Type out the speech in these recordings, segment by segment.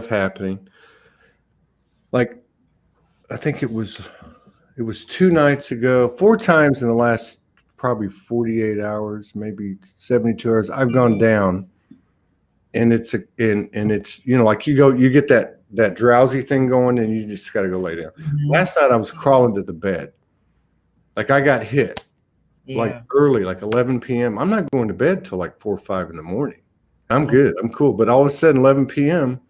happening. Like, I think it was 2 nights ago, 4 times in the last probably 48 hours, maybe 72 hours. I've gone down, and it's like you get that drowsy thing going, and you just got to go lay down. Mhm. Last night I was crawling to the bed, like I got hit like Yeah. early, like 11 p.m. I'm not going to bed till like 4 or 5 in the morning. I'm Oh. good. I'm cool. But all of a sudden, 11 p.m.,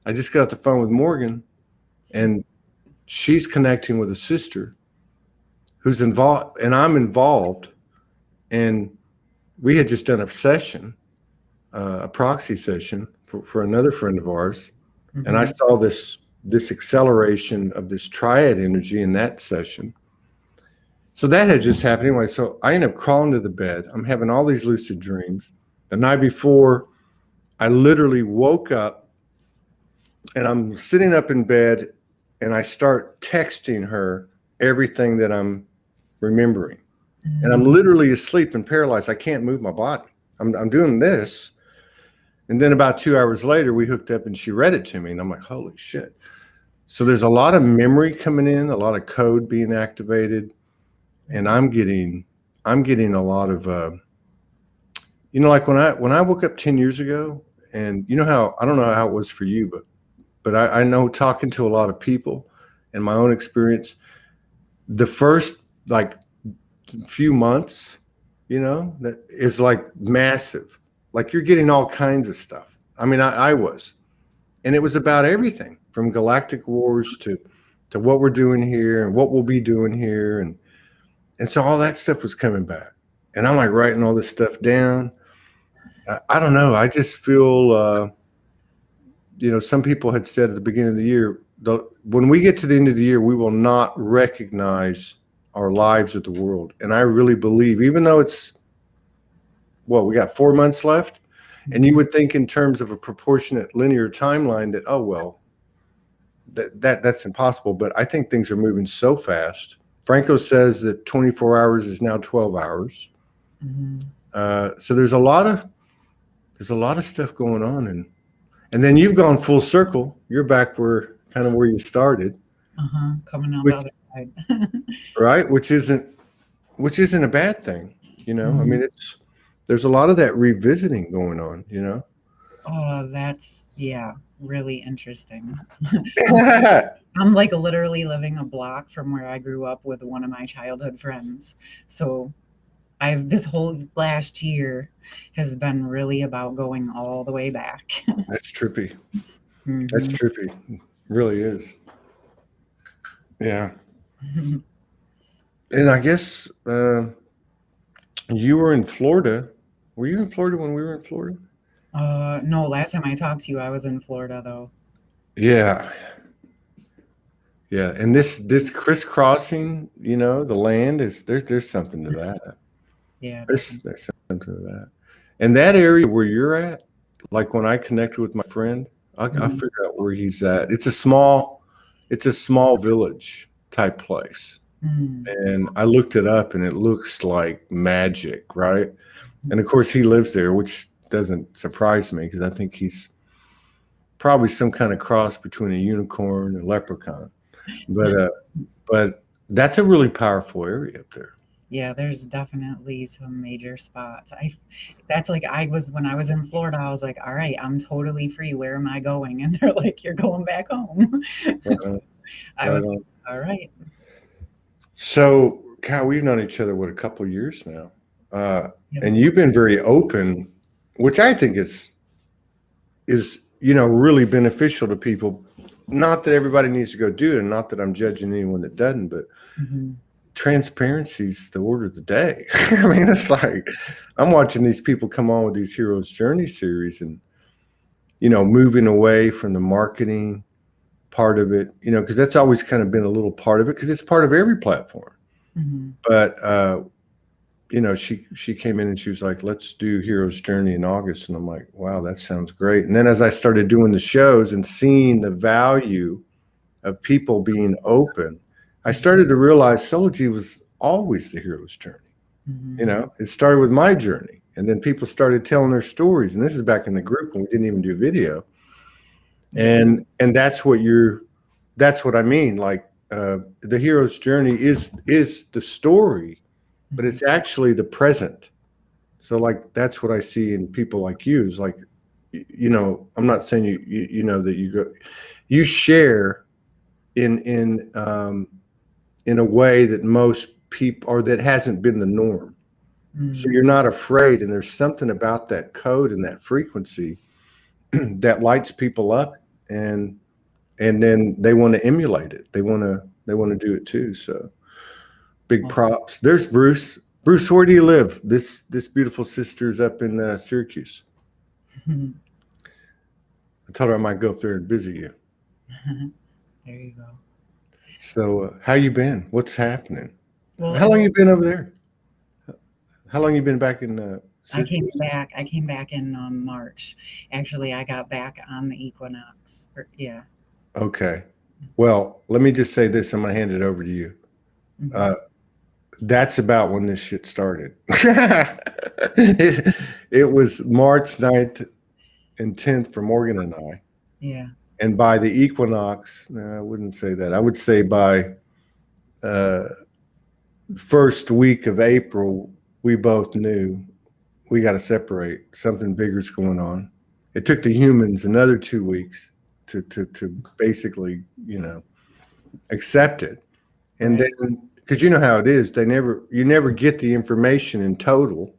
I just got off the phone with Morgan, and she's connecting with a sister who's involved, and I'm involved. And we had just done a session, a proxy session for another friend of ours, and I Mhm. saw this acceleration of this triad energy in that session. So that had just happened anyway. So I end up crawling to the bed. I'm having all these lucid dreams. The night before, I literally woke up, and I'm sitting up in bed, and I start texting her everything that I'm remembering. And I'm Mm. literally asleep and paralyzed. I can't move my body. I'm doing this. And then about 2 hours later, we hooked up and she read it to me. And I'm like, holy shit. So there's a lot of memory coming in, a lot of code being activated. And I'm getting a lot of, like when I woke up 10 years ago, and how, I don't know how it was for you, but I know, talking to a lot of people and my own experience, the first like few months, that is like massive. Like, you're getting all kinds of stuff. I mean, I was, and it was about everything from galactic wars to what we're doing here and what we'll be doing here, and so all that stuff was coming back, and I'm like writing all this stuff down. I don't know. I just feel, some people had said at the beginning of the year, when we get to the end of the year, we will not recognize our lives of the world. And I really believe, even though we got 4 months left, and you Mhm. would think in terms of a proportionate linear timeline that, oh, well, that's impossible. But I think things are moving so fast. Franco says that 24 hours is now 12 hours. Mhm. So there's a lot of stuff going on, and then you've gone full circle. You're back where you started, Coming out the which other side. right, which isn't a bad thing. I Mhm. mean, there's a lot of that revisiting going on. Oh, that's, yeah, really interesting. I'm I'm like literally living a block from where I grew up with one of my childhood friends. So I've this whole last year has been really about going all the way back. That's trippy. That's Mhm. trippy. Really is. Yeah. And I guess you were in Florida. Were you in Florida when we were in Florida? No, last time I talked to you, I was in Florida though. Yeah. Yeah. And this crisscrossing, the land is there's something to that. Yeah, There's something to that. And that area where you're at, like when I connected with my friend, I definitely. figure out where he's at. It's a small village type place. Mhm. And I looked it up, and it looks like magic, right? And of course, he lives there, which doesn't surprise me because I think he's probably some kind of cross between a unicorn and a leprechaun. But that's a really powerful area up there. Yeah, there's definitely some major spots. That's like I was when I was in Florida, I was like, all right, I'm totally free. Where am I going? And they're like, you're going back home. Right on, I right was on. like, all right. So, Kyle, we've known each other what, a couple years now, Yep. and you've been very open, which I think is really beneficial to people. Not that everybody needs to go do it, and not that I'm judging anyone that doesn't, but Mhm. transparency is the order of the day. I mean, it's like I'm watching these people come on with these heroes journey series, and moving away from the marketing part of it, because that's always kind of been a little part of it, because it's part of every platform. Mhm. But she came in and she was like, let's do heroes journey in August, and I'm like, wow, that sounds great. And then as I started doing the shows and seeing the value of people being open, I Mhm. started to realize Soulogy was always the hero's journey. Mhm. It started with my journey, and then people started telling their stories. And this is back in the group when we didn't even do video. And that's what I mean. Like the hero's journey is the story, but it's actually the present. So like that's what I see in people like you is like, I'm not saying you know that you share in a way that most people, or that hasn't been the norm. So you're not afraid, and there's something about that code and that frequency that lights people up, and then they want to emulate it. They want to do it too. So big props. There's Bruce. Bruce, where do you live? This beautiful sister's up in Syracuse. I told her I might go up there and visit you. There you go. So how you been? What's happening? Well, how long you been over there? How long you been back in Syracuse? I came back in March. Actually, I got back on the equinox. Yeah. Okay. Well, let me just say this. I'm going to hand it over to you. That's about when this shit started. It was March 9th and 10th for Morgan and I. Yeah. And by the equinox, no, I wouldn't say that. I would say by first week of April, we both knew we got to separate. Something bigger's going on. It took the humans another 2 weeks to basically, accept it. And then, because you know how it is, you never get the information in total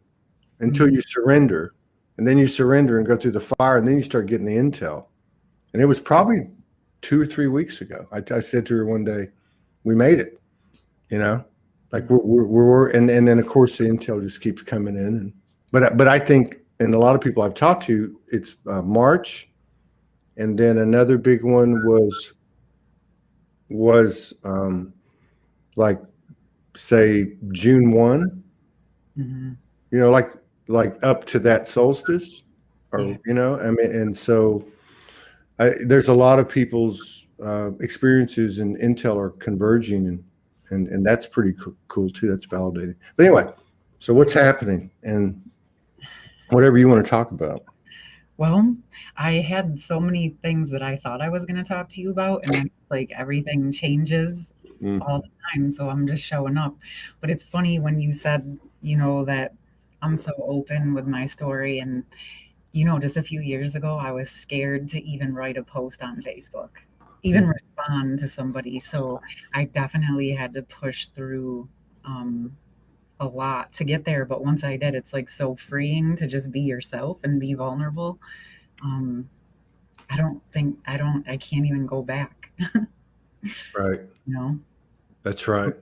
until you surrender. And then you surrender and go through the fire, and then you start getting the intel. And it was probably 2 or 3 weeks ago. I said to her one day, we made it, like we're and then of course the intel just keeps coming in. But I think, and a lot of people I've talked to, it's March. And then another big one was like say June 1, like up to that solstice, or I mean, and so there's a lot of people's experiences and intel are converging, and that's pretty cool too. That's validating. But anyway, so what's happening, and whatever you want to talk about. Well, I had so many things that I thought I was going to talk to you about, and then like everything changes all the time. So I'm just showing up. But it's funny when you said, that I'm so open with my story. And, just a few years ago, I was scared to even write a post on Facebook, even respond to somebody. So I definitely had to push through a lot to get there. But once I did, it's like so freeing to just be yourself and be vulnerable. I can't even go back. Right. That's right.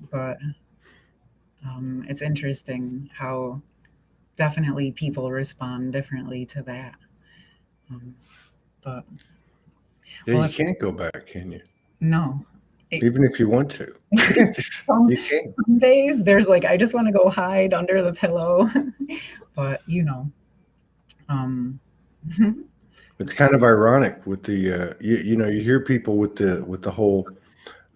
But it's interesting how definitely people respond differently to that. But you can't go back, can you? No. Even if you want to. You can't. Some days there's like, I just want to go hide under the pillow. But it's kind of ironic with the you hear people with the whole,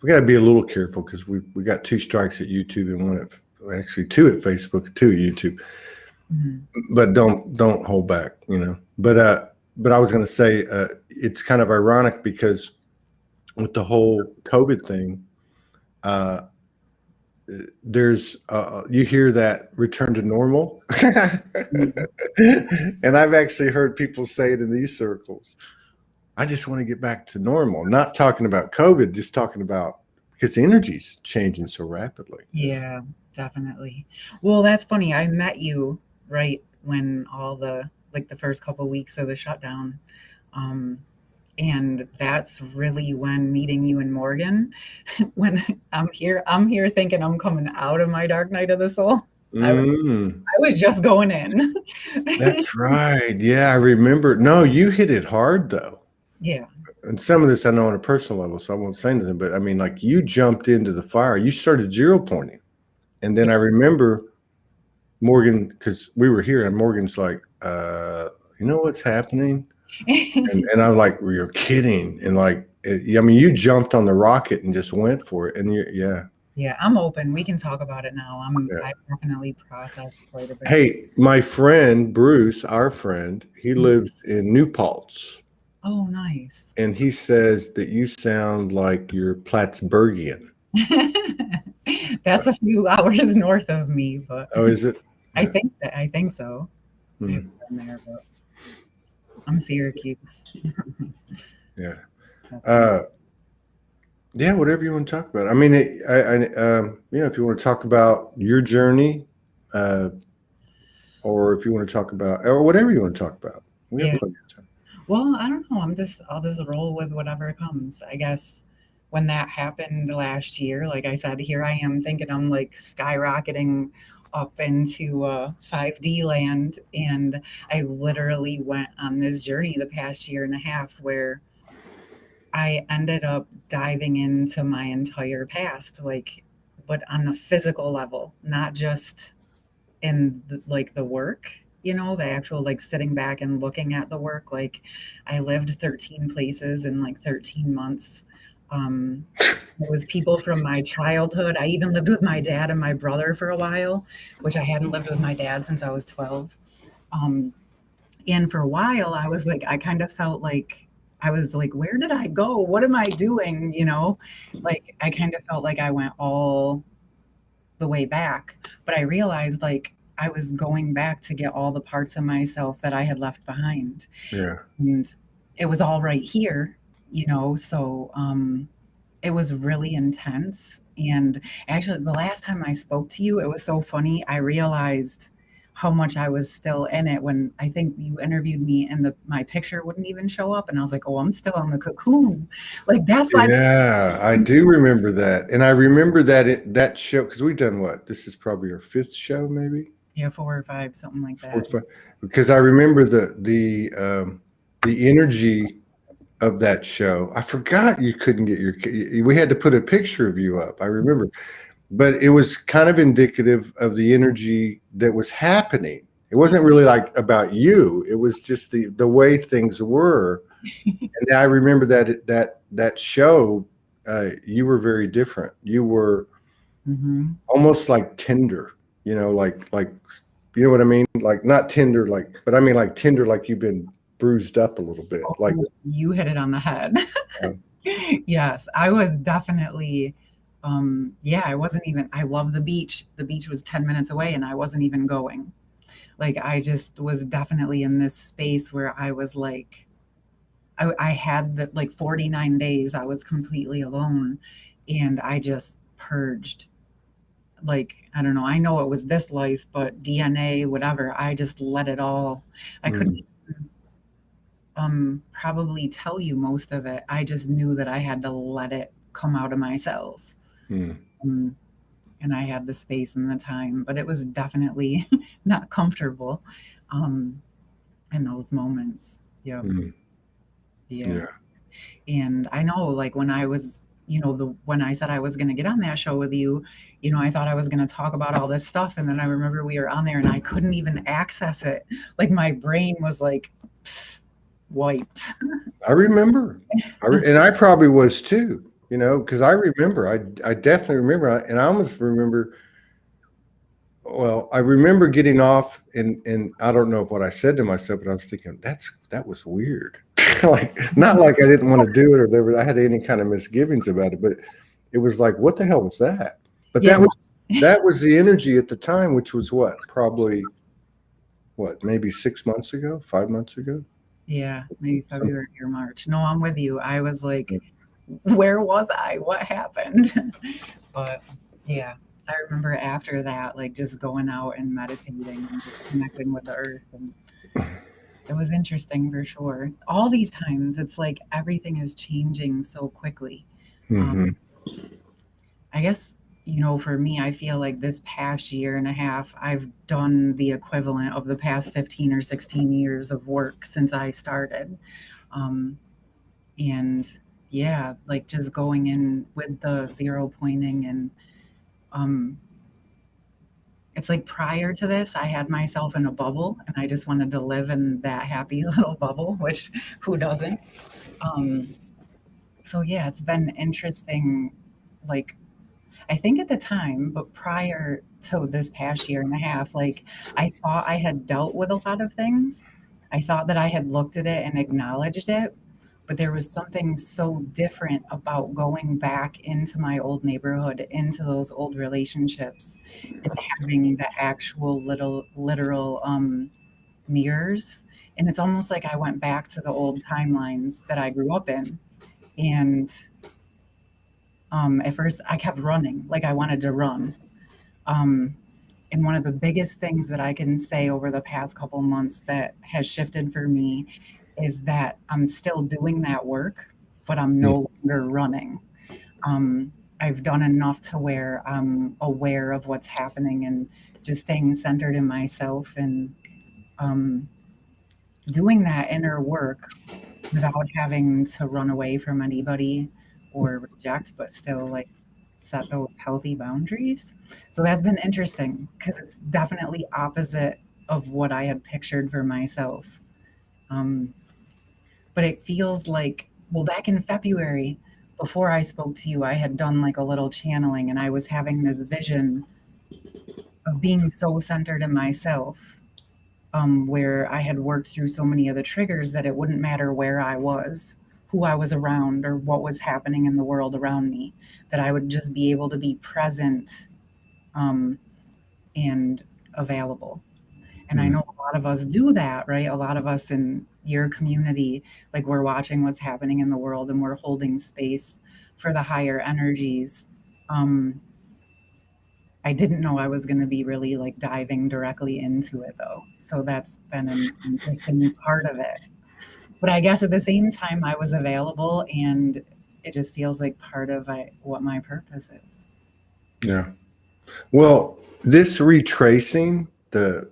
we got to be a little careful because we got 2 strikes at YouTube and 2 at Facebook, 2 at YouTube. But don't hold back, But I was going to say it's kind of ironic because with the whole COVID thing, there's you hear that return to normal, and I've actually heard people say it in these circles. I just want to get back to normal. Not talking about COVID, just talking about because the energy's changing so rapidly. Yeah, definitely. Well, that's funny. I met you right when all the first couple of weeks of the shutdown. And that's really when meeting you and Morgan, when I'm here thinking I'm coming out of my dark night of the soul. I was just going in. That's right. Yeah, I remember. No, you hit it hard though. Yeah. And some of this I know on a personal level, so I won't say anything, but I mean, like you jumped into the fire. You started 0 pointing. And then I remember Morgan, because we were here and Morgan's like, you know what's happening? and I'm like, well, you're kidding. And like, I mean, you jumped on the rocket and just went for it. And yeah, I'm open. We can talk about it now. I definitely processed quite a bit. Hey, my friend Bruce, our friend, he lives in New Paltz. Oh, nice. And he says that you sound like you're Plattsburghian. That's a few hours north of me, but Oh, is it? Yeah. I think so. I Hmm. haven't been there, but I'm Syracuse. Yeah. That's funny. Uh, yeah, whatever you want to talk about. I mean, if you want to talk about your journey, uh, or if you want to talk about, or whatever you want to talk about, we have Yeah. plenty of time. Well, I don't know. I'll just roll with whatever comes. I guess when that happened last year, like I said, here I am thinking I'm like skyrocketing up into 5D land. And I literally went on this journey the past year and a half where I ended up diving into my entire past, like, but on the physical level, not just in like the work, the actual like sitting back and looking at the work. Like I lived 13 places in like 13 months. It was people from my childhood. I even lived with my dad and my brother for a while, which I hadn't lived with my dad since I was 12. Um, and for a while, I was like, I kind of felt like I was like, where did I go? What am I doing? Like I kind of felt like I went all the way back. But I realized like I was going back to get all the parts of myself that I had left behind. Yeah. And it was all right here, so it was really intense. And actually, the last time I spoke to you, it was so funny. I realized how much I was still in it when I think you interviewed me and my picture wouldn't even show up. And I was like, oh, I'm still on the cocoon. Like, that's why. Yeah, I do remember that, and I remember that show because we've done what? This is probably our fifth show, maybe Yeah, 4 or 5, something like that. fourth, fifth. Because I remember the energy of that show. I forgot you couldn't get we had to put a picture of you up. I remember, but it was kind of indicative of the energy that was happening. It wasn't really like about you. It was just the way things were. And I remember that show. You were very different. You were Hmm. almost like tender. Like you know what I mean? Like not tender, like, but I mean like tender, like you've been bruised up a little bit. Like, Oh, you hit it on the head. uh, Yes, I was definitely, yeah, I love the beach. The beach was 10 minutes away and I wasn't even going. Like, I just was definitely in this space where I was like, I had the like 49 days I was completely alone and I just purged. Like, I don't know, I know it was this life, but DNA, whatever, I just let it all. I couldn't mm, probably tell you most of it. I just knew that I had to let it come out of my cells. mm, Um, and I had the space and the time, but it was definitely not comfortable um, in those moments. Yep. mm, Yeah. yeah. And I know, like, when I was, when I said I was going to get on that show with you, I thought I was going to talk about all this stuff. And then I remember we were on there and I couldn't even access it. Like, my brain was like, psst, white. I remember. And I probably was too, because I remember. I definitely remember. And I almost remember. Well, I remember getting off, and I don't know what I said to myself, but I was thinking that was weird. Like, not like I didn't want to do it or I had any kind of misgivings about it, but it was like, what the hell was that? But Yeah. that was the energy at the time, which was what, probably maybe 6 months ago, 5 months ago. Yeah, maybe Some- February or March. No, I'm with you. I was like, where was I? What happened? But yeah, I remember after that, like just going out and meditating and just connecting with the earth. And it was interesting for sure. All these times, it's like everything is changing so quickly. Um, Mhm. I guess, for me, I feel like this past year and a half, I've done the equivalent of the past 15 or 16 years of work since I started. Um, and yeah, like just going in with the zero pointing and um, it's like prior to this, I had myself in a bubble and I just wanted to live in that happy little bubble, which who doesn't? Um, so yeah, it's been interesting. Like, I think at the time, but prior to this past year and a half, like I thought I had dealt with a lot of things. I thought that I had looked at it and acknowledged it. But there was something so different about going back into my old neighborhood, into those old relationships, and having the actual little literal mirrors. And it's almost like I went back to the old timelines that I grew up in. And at first I kept running, like I wanted to run. Um, and one of the biggest things that I can say over the past couple months that has shifted for me is that I'm still doing that work, but I'm no longer running. I've done enough to where I'm aware of what's happening and just staying centered in myself and um, doing that inner work without having to run away from anybody or reject, but still like set those healthy boundaries. So that's been interesting because it's definitely opposite of what I had pictured for myself. Um, but it feels like, well, back in February, before I spoke to you, I had done like a little channeling and I was having this vision of being so centered in myself, where I had worked through so many of the triggers that it wouldn't matter where I was, who I was around, or what was happening in the world around me, that I would just be able to be present um, and available. And I know a lot of us do that, right? A lot of us in your community, like we're watching what's happening in the world and we're holding space for the higher energies. Um, I didn't know I was going to be really like diving directly into it though. So that's been an interesting part of it. But I guess at the same time, I was available and it just feels like part of what my purpose is. Yeah. Well, this retracing the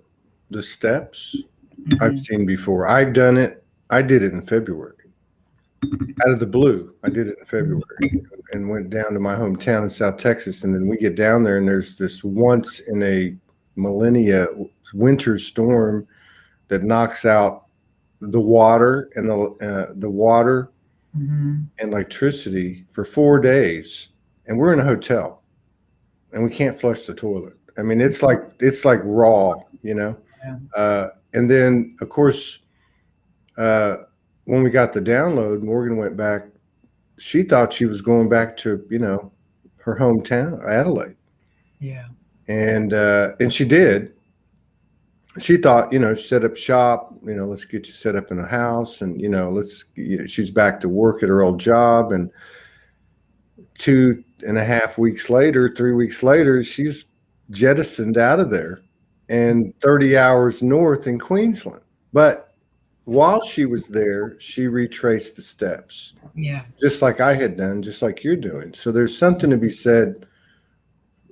steps I've Mhm. seen before. I've done it. I did it in February. Out of the blue, I did it in February and went down to my hometown in South Texas. And then we get down there, and there's this once in a millennia winter storm that knocks out the water and the water Mhm. and electricity for 4 days. And we're in a hotel, and we can't flush the toilet. I mean, it's like raw, you know. Yeah. And then, of course, uh, when we got the download, Morgan went back. She thought she was going back to, her hometown, Adelaide, Yeah. and she did. She thought, set up shop. Let's get you set up in a house, and she's back to work at her old job. And 2.5 weeks later, 3 weeks later, she's jettisoned out of there, and 30 hours north in Queensland. But while she was there, she retraced the steps, Yeah. just like I had done, just like you're doing. So there's something to be said.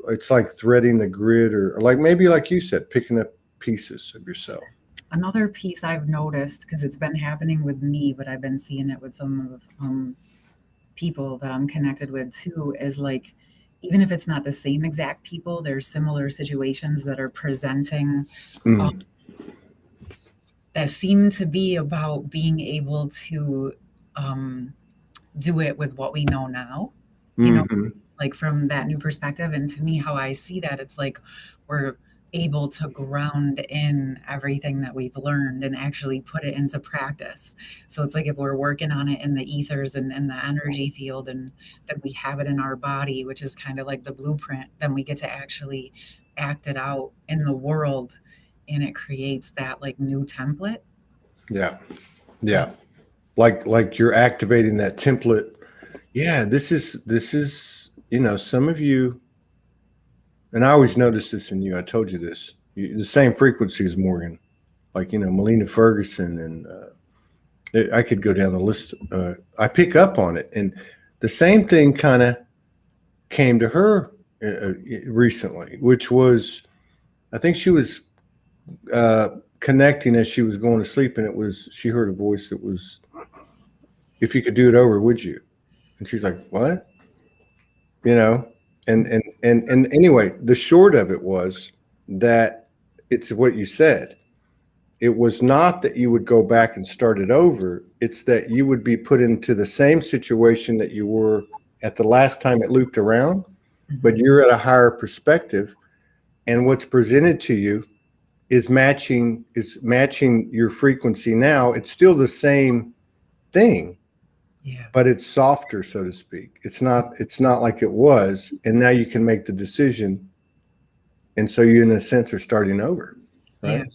It's like threading the grid, or like maybe, like you said, picking up pieces of yourself. Another piece I've noticed, because it's been happening with me, but I've been seeing it with some of people that I'm connected with too, is like, even if it's not the same exact people, there's similar situations that are presenting Mm. that seem to be about being able to um, do it with what we know now, you know, Hmm. like from that new perspective. And to me, how I see that, it's like we're able to ground in everything that we've learned and actually put it into practice. So it's like if we're working on it in the ethers and in the energy field, and then we have it in our body, which is kind of like the blueprint, then we get to actually act it out in the world, and it creates that like new template. Yeah. Yeah. Like you're activating that template. Yeah, this is, some of you, and I always notice this in you. I told you this. The same frequency as Morgan, like, Melina Ferguson, and I could go down the list. I pick up on it, and the same thing kind of came to her recently, which was, I think she was connecting as she was going to sleep, and she heard a voice that was, "If you could do it over, would you?" And she's like, "What?" You know, and anyway, the short of it was that it's what you said. It was not that you would go back and start it over. It's that you would be put into the same situation that you were at the last time it looped around, but Mhm. you're at a higher perspective, and what's presented to you is matching your frequency now. It's still the same thing, Yeah. but it's softer, so to speak. It's not like it was, and now you can make the decision, and so you, in a sense, are starting over, Yeah. right?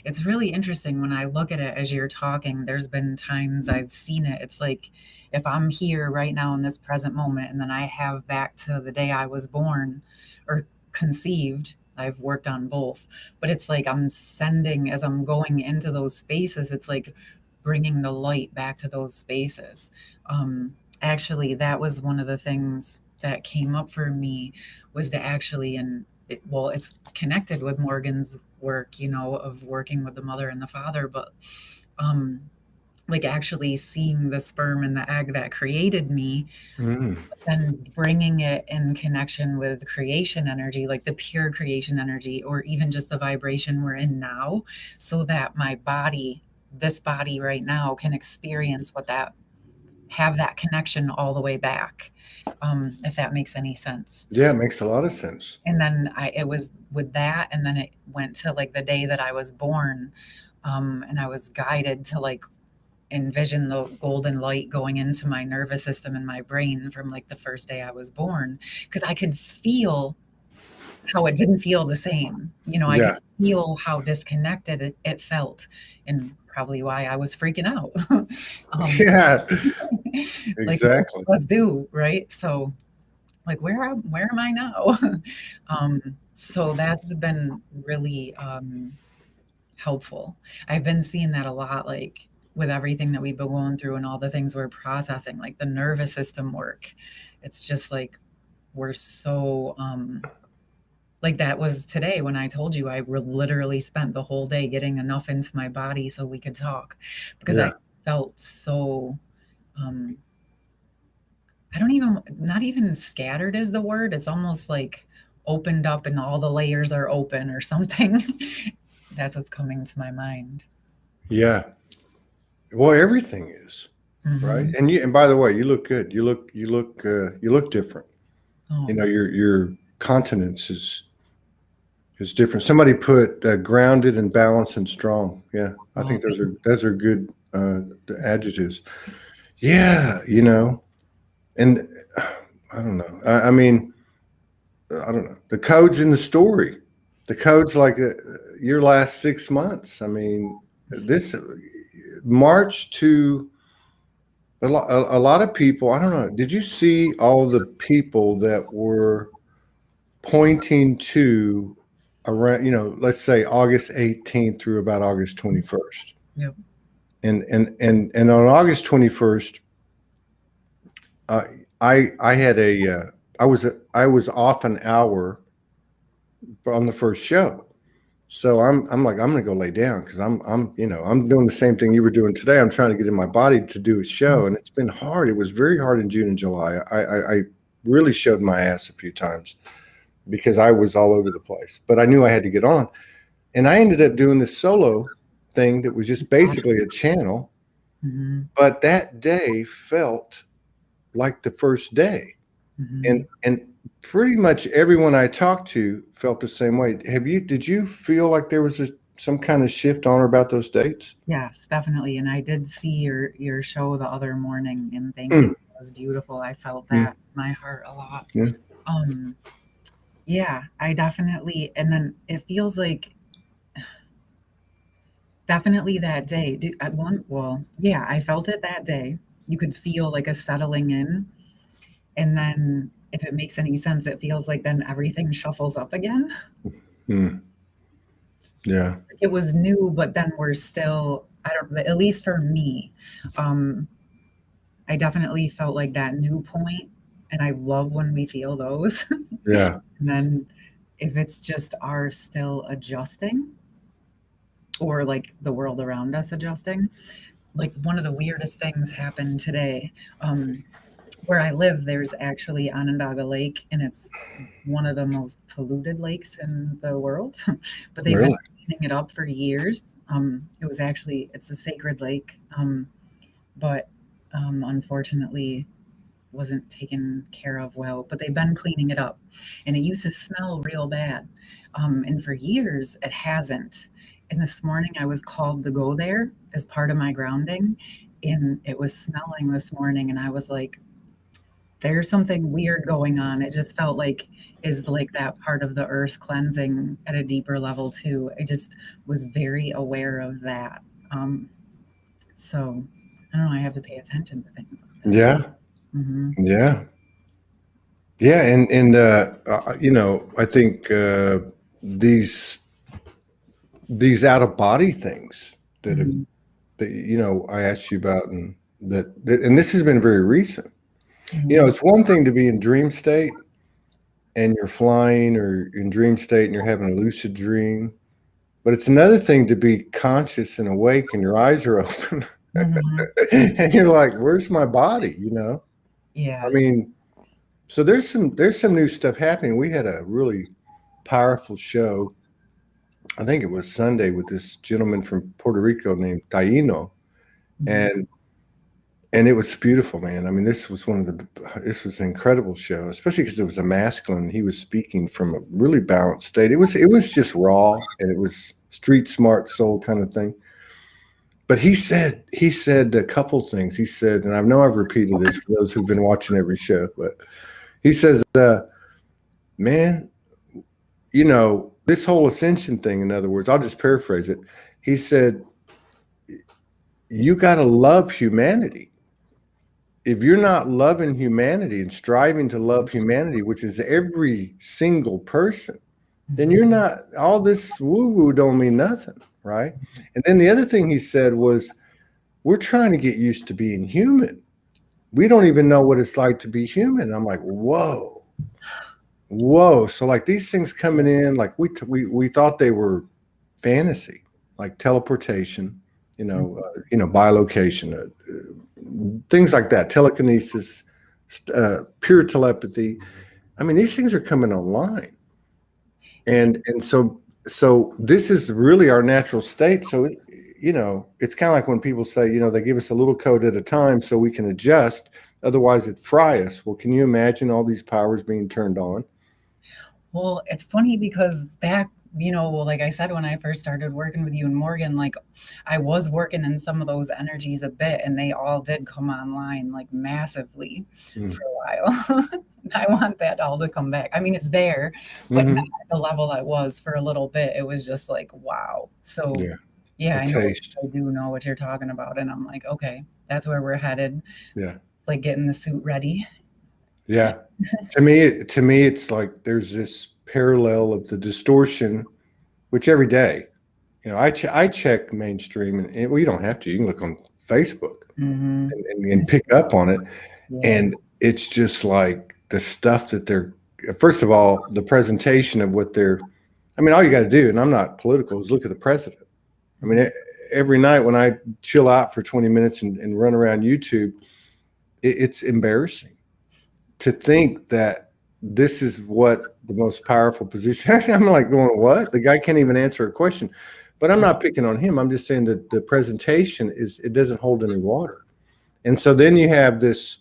It's really interesting when I look at it as you're talking. There's been times I've seen it. It's like if I'm here right now in this present moment, and then I have back to the day I was born or conceived. I've worked on both, but it's like I'm sending as I'm going into those spaces. It's like bringing the light back to those spaces. Actually, that was one of the things that came up for me was to actually, well, it's connected with Morgan's work, of working with the mother and the father, but um, like actually seeing the sperm and the egg that created me, Mm. and bringing it in connection with creation energy, like the pure creation energy, or even just the vibration we're in now, so that my body, this body right now, can experience have that connection all the way back, if that makes any sense. Yeah, it makes a lot of sense. And then it was with that, and then it went to like the day that I was born, and I was guided to like envision the golden light going into my nervous system and my brain from like the first day I was born, because I could feel how it didn't feel the same. I could Yeah, feel how disconnected it felt, and probably why I was freaking out. um, yeah, like most exactly. of us do, right? So like where am I now? So that's been really helpful. I've been seeing that a lot, like with everything that we've been going through and all the things we're processing, like the nervous system work. It's just like we're so like that was today when I told you literally spent the whole day getting enough into my body so we could talk, because I Yeah, felt so um I don't even, not even scattered is the word. It's almost like opened up and all the layers are open or something. That's what's coming to my mind. yeah. Well, everything is, right? Hmm. And by the way, you look good. You look different. Oh, Your continence is different. Somebody put grounded and balanced and strong. Yeah, I oh, think those are good adjectives. Yeah, and I don't know. I mean, I don't know. The code's in the story. The code's like your last 6 months. I mean, this March to a lot of people. I don't know. Did you see all the people that were pointing to around, let's say August 18th through about August 21st? yep. And on August 21st, uh, I had I was off an hour on the first show. So I'm like, I'm gonna go lay down because I'm doing the same thing you were doing today. I'm trying to get in my body to do a show, and it's been hard. It was very hard in June and July. I really showed my ass a few times because I was all over the place. But I knew I had to get on, and I ended up doing this solo thing that was just basically a channel. Hmm. But that day felt like the first day, Hmm. and pretty much everyone I talked to felt the same way. Did you feel like there was some kind of shift on or about those dates? Yes, definitely. And I did see your show the other morning, and thank you. Mm, It was beautiful. I felt mm, that in my heart a lot. yeah, Um, yeah, I definitely, and then it feels like definitely that day. Well, yeah, I felt it that day. You could feel like a settling in. And then if it makes any sense, it feels like then everything shuffles up again. mm, yeah, It was new, but then we're still, I don't, at least for me, um, I definitely felt like that new point, and I love when we feel those. yeah, And then if it's just our still adjusting, or like the world around us adjusting, like one of the weirdest things happened today. Where I live, there's actually Onondaga Lake, and it's one of the most polluted lakes in the world. But they've been really, cleaning it up for years. It's a sacred lake, but unfortunately wasn't taken care of well. But they've been cleaning it up, and it used to smell real bad. And for years, it hasn't. And this morning, I was called to go there as part of my grounding, and it was smelling this morning, and I was like, there's something weird going on. It just felt like is like that part of the earth cleansing at a deeper level too. I just was very aware of that. So I don't know, I have to pay attention to things like that. Yeah. Mm-hmm. Yeah. Yeah. And you know, I think these out of body things that have, Mm-hmm. that, you know, I asked you about, and and this has been very recent. You know, Mm-hmm. it's one thing to be in dream state and you're flying, or in dream state and you're having a lucid dream, but it's another thing to be conscious and awake and your eyes are open Mm-hmm. and you're like, where's my body? You know, I Yeah. mean, so there's some new stuff happening. We had a really powerful show. I think it was Sunday, with this gentleman from Puerto Rico named Taino, Mm-hmm. and it was beautiful, man. I mean, this was an incredible show, especially because it was a masculine. He was speaking from a really balanced state. It was just raw, and it was street smart soul kind of thing. But he said a couple things. He said, and I know I've repeated this for those who've been watching every show, but he says, man, you know, this whole ascension thing, in other words, I'll just paraphrase it. He said, you got to love humanity. If you're not loving humanity and striving to love humanity, which is every single person, then you're not, all this woo woo don't mean nothing, right? And then the other thing he said was, we're trying to get used to being human. We don't even know what it's like to be human. And I'm like, whoa, whoa. So like these things coming in, like we thought they were fantasy, like teleportation, bilocation, things like that, telekinesis, pure telepathy. I mean, these things are coming online, and so this is really our natural state. So it's kind of like when people say, they give us a little code at a time so we can adjust. Otherwise, it fry us. Well, can you imagine all these powers being turned on? Well, it's funny because back, like I said, when I first started working with you and Morgan, like I was working in some of those energies a bit, and they all did come online like massively for a while. I want that all to come back. I mean, it's there, but not at the level I was for a little bit. It was just like, wow. So yeah, A I know, taste. I do know what you're talking about. And I'm like, okay, that's where we're headed. Yeah. It's like getting the suit ready. Yeah. To me, it's like there's this parallel of the distortion, which every day, I check mainstream, and well, you don't have to. You can look on Facebook and pick up on it, and it's just like the stuff that they're. First of all, the presentation of what they're. I mean, all you got to do, and I'm not political, is look at the president. I mean, every night when I chill out for 20 minutes and run around YouTube, it's embarrassing to think that this is what the most powerful position. I'm like going, what? The guy can't even answer a question. But I'm not picking on him. I'm just saying that the presentation it doesn't hold any water. And so then you have this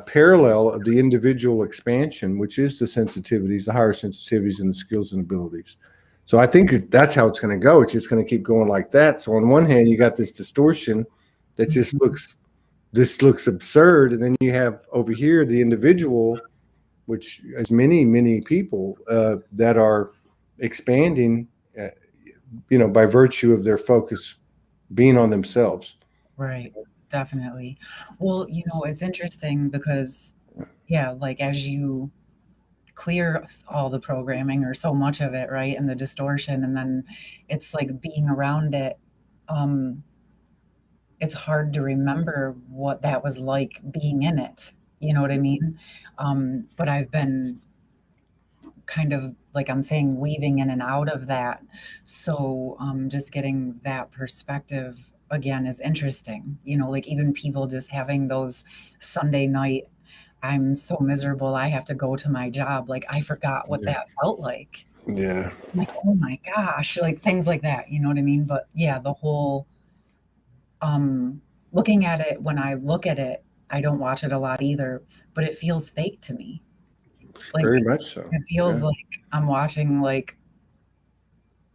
parallel of the individual expansion, which is the sensitivities, the higher sensitivities, and the skills and abilities. So I think that's how it's going to go. It's just going to keep going like that. So on one hand, you got this distortion that just looks absurd, and then you have over here the individual, which is many people that are expanding, by virtue of their focus being on themselves. Right. Definitely. Well, it's interesting because, yeah, like as you clear all the programming or so much of it, right, and the distortion, and then it's like being around it, it's hard to remember what that was like being in it. You know what I mean? But I've been kind of, like I'm saying, weaving in and out of that. So just getting that perspective again is interesting. Like even people just having those Sunday night, I'm so miserable, I have to go to my job. Like I forgot what that felt like. Yeah. Like, oh my gosh, like things like that. You know what I mean? But yeah, the whole looking at it, when I look at it, I don't watch it a lot either, but it feels fake to me. Like Very much so. it feels like I'm watching like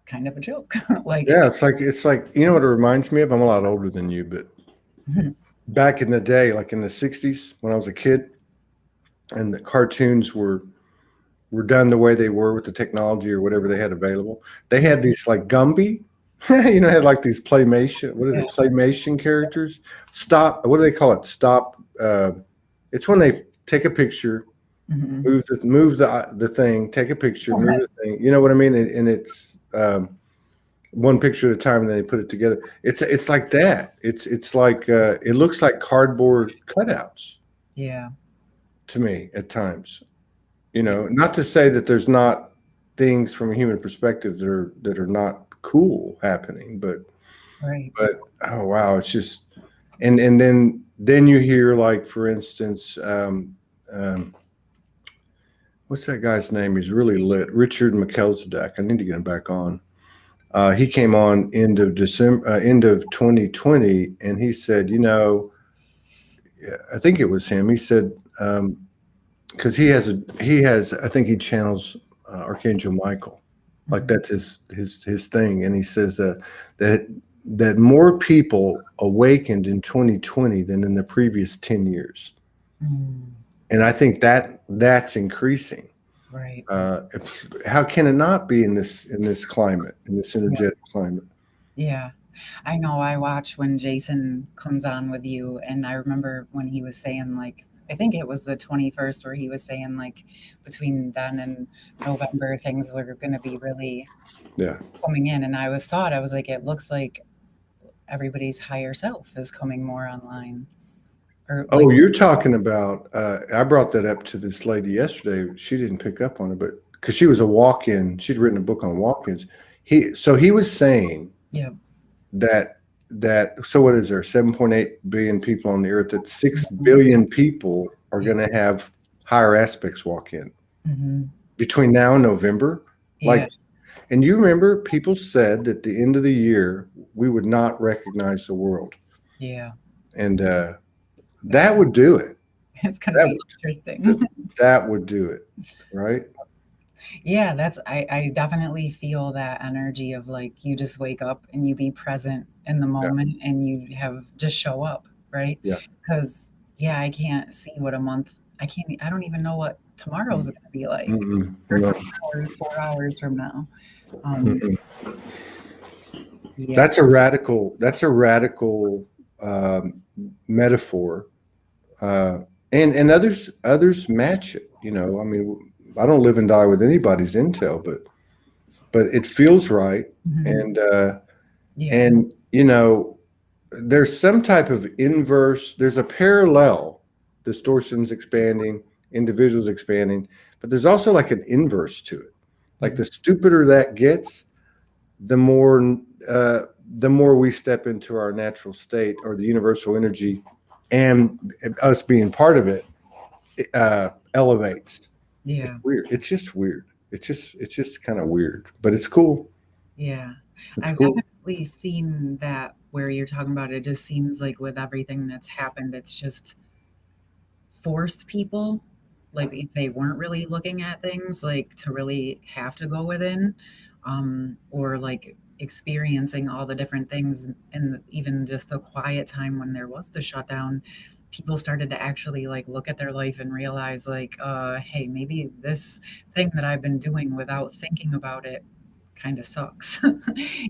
kind of a joke. Like Yeah, it's like what it reminds me of. I'm a lot older than you, but back in the day, like in the 60s when I was a kid, and the cartoons were done the way they were with the technology or whatever they had available. They had these like Gumby, had like these claymation, what is it, claymation characters. Stop, what do they call it? Stop. It's when they take a picture, move the thing, take a picture, move the thing. You know what I mean? And it's one picture at a time, and then they put it together. It's like that. It's like it looks like cardboard cutouts. Yeah. To me, at times, not to say that there's not things from a human perspective that are not cool happening, but oh wow, it's just, and then you hear, like, for instance, what's that guy's name? He's really lit. Richard McKelzadek. I need to get him back on. He came on end of 2020, and he said, I think it was him. He said, because he has, I think he channels Archangel Michael, like that's his thing, and he says that more people awakened in 2020 than in the previous 10 years, and I think that's increasing. Right. How can it not be in this climate, in this energetic climate? Yeah. I know. I watch when Jason comes on with you, and I remember when he was saying, like, I think it was the 21st, where he was saying, like, between then and November, things were going to be really coming in. And I was like, it looks like everybody's higher self is coming more online. Oh, you're talking about, I brought that up to this lady yesterday. She didn't pick up on it, but because she was a walk-in, she'd written a book on walk-ins. He was saying that so what is there, 7.8 billion people on the earth, that 6 billion people are going to have higher aspects walk in between now and November. Like, and you remember people said that at the end of the year we would not recognize the world. And that would do it. It's kind of interesting. That would do it, right? Yeah, I definitely feel that energy of, like, you just wake up and you be present in the moment and you just show up, right? Because I can't see what I don't even know what tomorrow's going to be like, or 4 hours from now. That's a radical metaphor, and others match it. I mean, I don't live and die with anybody's intel, but it feels right. And there's some type of inverse, there's a parallel, distortions expanding, individuals expanding, but there's also like an inverse to it. Like, the stupider that gets, the more we step into our natural state, or the universal energy, and us being part of it elevates. It's weird. It's just weird. It's just kind of weird, but it's cool. I've definitely seen that, where you're talking about. It just seems like with everything that's happened, it's just forced people, like, if they weren't really looking at things, like, to really have to go within, or like experiencing all the different things, and even just a quiet time when there was the shutdown, people started to actually, like, look at their life and realize, like, hey, maybe this thing that I've been doing without thinking about it kind of sucks.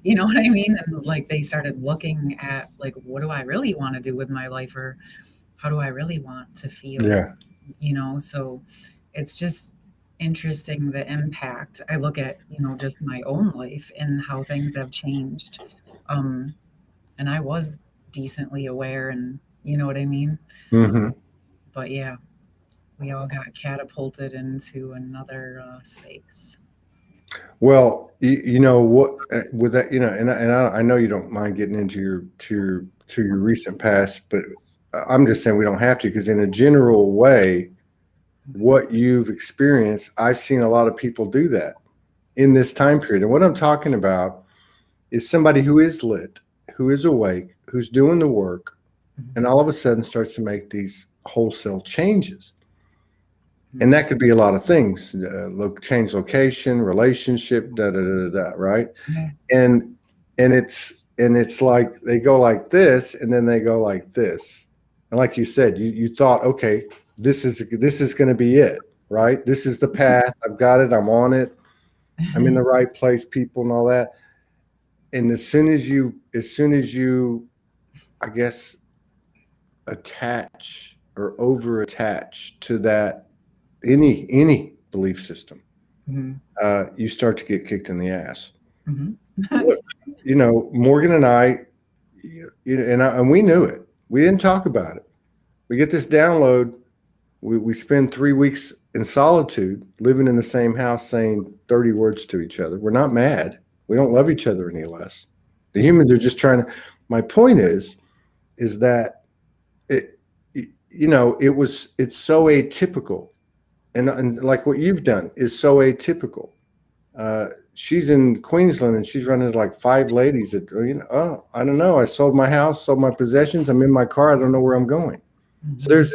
You know what I mean? And, like, they started looking at, like, what do I really want to do with my life, or how do I really want to feel? So it's just interesting, the impact. I look at, just my own life and how things have changed. And I was decently aware, and you know what I mean? But we all got catapulted into another space. Well, what, with that, and I know you don't mind getting into your recent past, but I'm just saying we don't have to, because in a general way, what you've experienced, I've seen a lot of people do that in this time period. And what I'm talking about is somebody who is lit, who is awake, who's doing the work, and all of a sudden starts to make these wholesale changes. And that could be a lot of things, change location, relationship, right? And it's and it's like they go like this, and then they go like this. And like you said, you thought, okay, this is going to be it, right? This is the path. I've got it. I'm on it. I'm in the right place, people, and all that. And as soon as you, I guess, attach or over attach to that any belief system, you start to get kicked in the ass. You know, Morgan and I, and we knew it. We didn't talk about it. We get this download. We spend 3 weeks in solitude, living in the same house, saying 30 words to each other. We're not mad. We don't love each other any less. The humans are just trying to. My point is that it's so atypical, and like what you've done is so atypical. She's in Queensland and she's running like 5 ladies that, oh, I don't know. I sold my house, sold my possessions. I'm in my car. I don't know where I'm going. So there's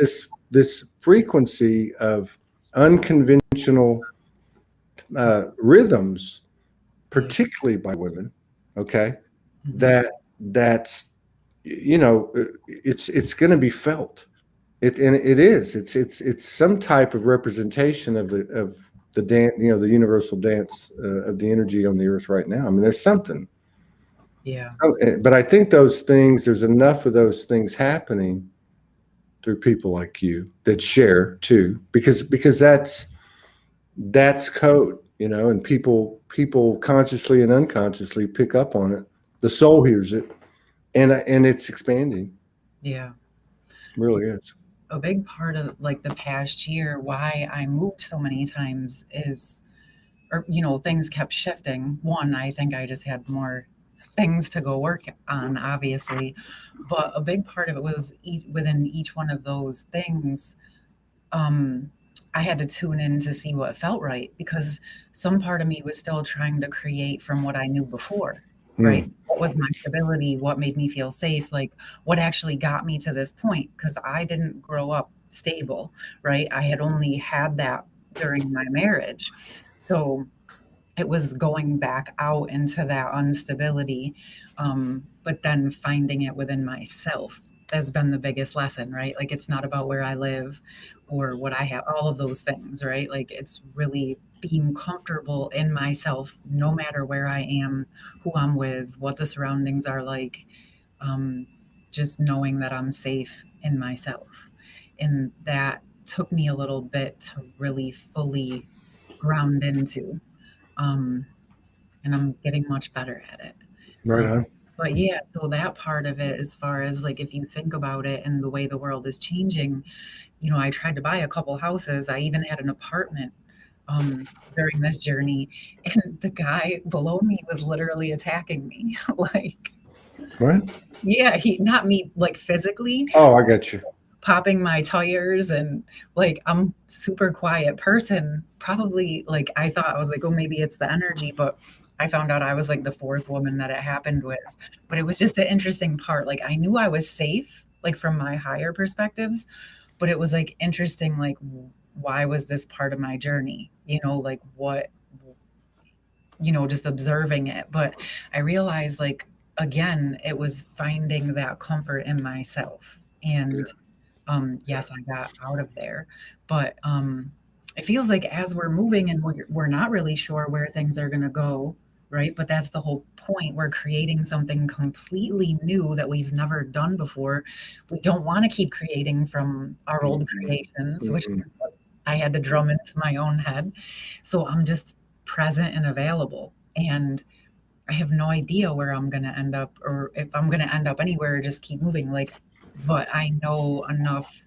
this frequency of unconventional rhythms, particularly by women. Okay. That's it's going to be felt. And it is. It's some type of representation of the dance, the universal dance of the energy on the earth right now. I mean, there's something. Yeah. But I think there's enough of those things happening through people like you that share too, because that's code, and people consciously and unconsciously pick up on it. The soul hears it, and it's expanding. Yeah. It really is. A big part of like the past year, why I moved so many times is, or, things kept shifting. One, I think I just had more things to go work on, obviously. But a big part of it was within each one of those things, I had to tune in to see what felt right, because some part of me was still trying to create from what I knew before. Right. What was my stability? What made me feel safe? Like what actually got me to this point? Because I didn't grow up stable, right? I had only had that during my marriage. So it was going back out into that instability, but then finding it within myself has been the biggest lesson, right? Like it's not about where I live or what I have, all of those things, right? Like it's really being comfortable in myself, no matter where I am, who I'm with, what the surroundings are like, just knowing that I'm safe in myself. And that took me a little bit to really fully ground into. And I'm getting much better at it. Right on. But yeah, so that part of it, as far as like if you think about it and the way the world is changing, I tried to buy a couple houses. I even had an apartment during this journey, and the guy below me was literally attacking me. Like, What? yeah, he not me like physically, Oh, I got you. popping my tires, and like I'm super quiet person. Probably like I thought I was like, oh, maybe it's the energy, but I found out I was like the 4th woman that it happened with. But it was just an interesting part. Like I knew I was safe, like from my higher perspectives, but it was like interesting, like why was this part of my journey? Like what, just observing it. But I realized like again, it was finding that comfort in myself. And yes, I got out of there, but it feels like as we're moving and we're not really sure where things are going to go, right? But that's the whole point. We're creating something completely new that we've never done before. We don't want to keep creating from our old creations, which is what I had to drum into my own head. So I'm just present and available. And I have no idea where I'm going to end up, or if I'm going to end up anywhere, or just keep moving. Like, but I know enough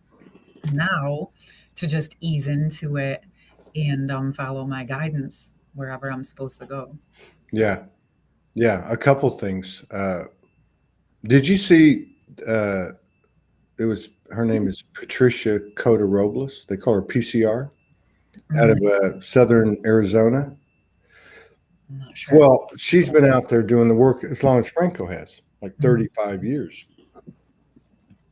now to just ease into it and follow my guidance wherever I'm supposed to go. Yeah. A couple things. Did you see? Her name is Patricia Cota Robles. They call her PCR, out of Southern Arizona. I'm not sure. Well, she's been out there doing the work as long as Franco has, like 35 years.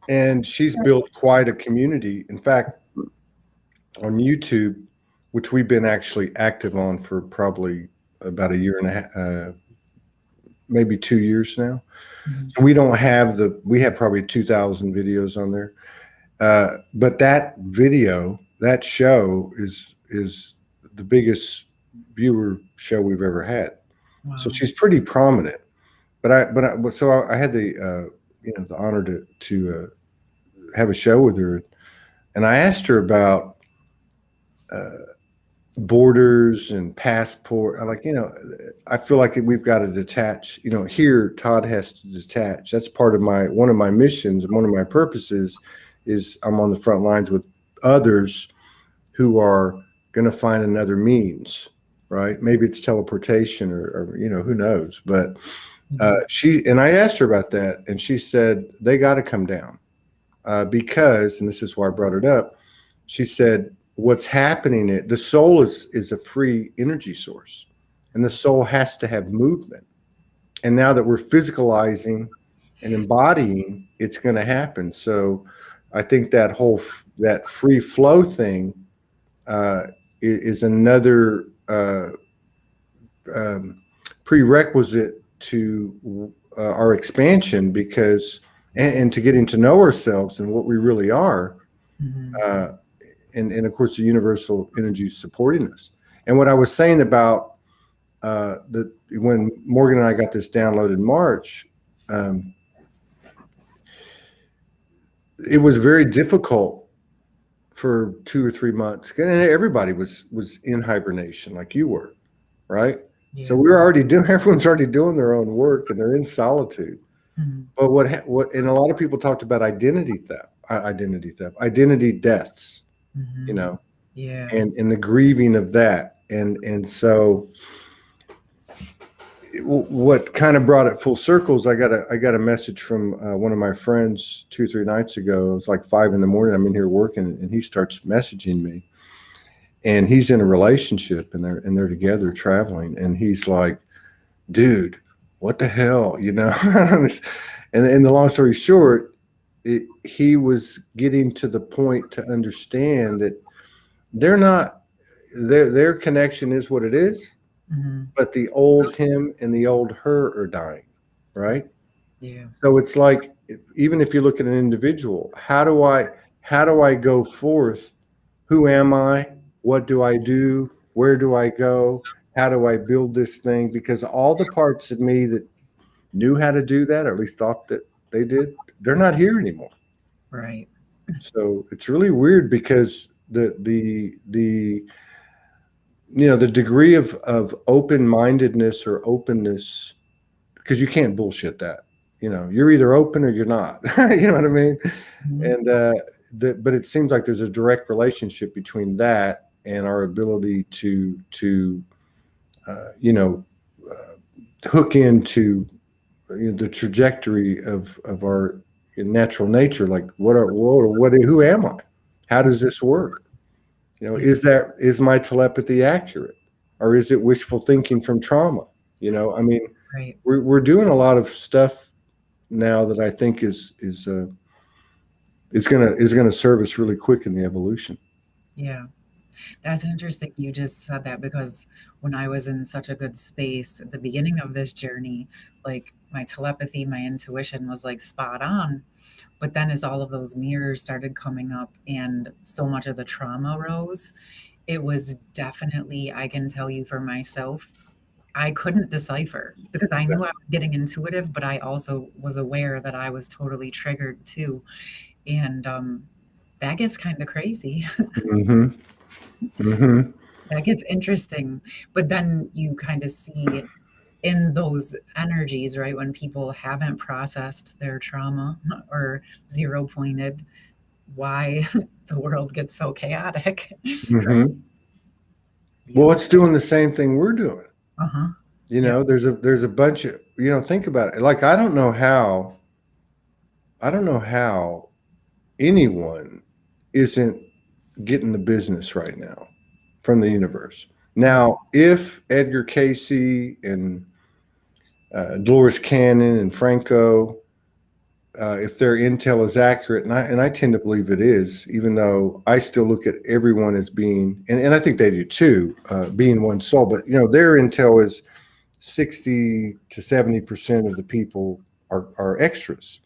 And she's built quite a community. In fact, on YouTube, which we've been actually active on for probably about a year and a half, maybe 2 years now. Mhm. So we have probably 2,000 videos on there. But that show is the biggest viewer show we've ever had. So Wow. she's pretty prominent. So I had the the honor to have a show with her, and I asked her about borders and passport. I feel like we've got to detach. Here Todd has to detach. That's part of one of my missions and one of my purposes is I'm on the front lines with others who are going to find another means, right? Maybe it's teleportation or who knows. But I asked her about that, and she said they got to come down because, and this is why I brought it up. She said what's happening, the soul is a free energy source, and the soul has to have movement. And now that we're physicalizing and embodying, it's going to happen. So I think that free flow thing is another prerequisite to our expansion, because and to getting to know ourselves and what we really are. Mhm. And of course the universal energy is supporting us. And what I was saying about when Morgan and I got this download in March, it was very difficult for 2 or 3 months, and everybody was in hibernation like you were, right? So Yeah. we were already doing everyone's already doing their own work, and they're in solitude. Mhm. But what and a lot of people talked about identity deaths, Mhm. Yeah. and the grieving of that. And so what kind of brought it full circle is I got a message from one of my friends 2 or 3 nights ago. It was like 5 in the morning. I'm in here working, and he starts messaging me, and he's in a relationship, and they're together traveling, and he's like, dude, what the hell, and the long story short, he was getting to the point to understand that they're not their connection is what it is, Mhm. but the old him and the old her are dying, right? Yeah. So it's like, even if you look at an individual, how do I go forth? Who am I? What do I do? Where do I go? How do I build this thing? Because all the parts of me that knew how to do that, or at least thought that they did, they're not here anymore. Right. So it's really weird, because the degree of open-mindedness or openness, because you can't bullshit that. You're either open or you're not. You know what I mean? Mhm. And but it seems like there's a direct relationship between that and our ability to uh, you know hook into the trajectory of our natural nature. Like, who am I? How does this work? Yeah. Is my telepathy accurate, or is it wishful thinking from trauma? I mean, Right. we're doing a lot of stuff now that I think is gonna serve us really quick in the evolution. Yeah. That's interesting you just said that, because when I was in such a good space at the beginning of this journey, like my telepathy, my intuition was like spot on. But then as all of those mirrors started coming up and so much of the trauma rose, it was definitely, I can tell you for myself, I couldn't decipher, because I knew I was getting intuitive, but I also was aware that I was totally triggered too. And that gets kind of crazy. Mm-hmm. Mm-hmm. That gets interesting. But then you kind of see in those energies, right, when people haven't processed their trauma or zero pointed, why the world gets so chaotic. Right? Mm-hmm. Yep. Well, it's doing the same thing we're doing. Uh-huh. Yep. There's a bunch of, think about it. Like, I don't know how anyone isn't getting the business right now from the universe. Now, if Edgar Casey and Dolores Cannon and Franco, if their intel is accurate, and I tend to believe it is, even though I still look at everyone as being, and I think they do too, being one soul. But their intel is 60 to 70% of the people are extras.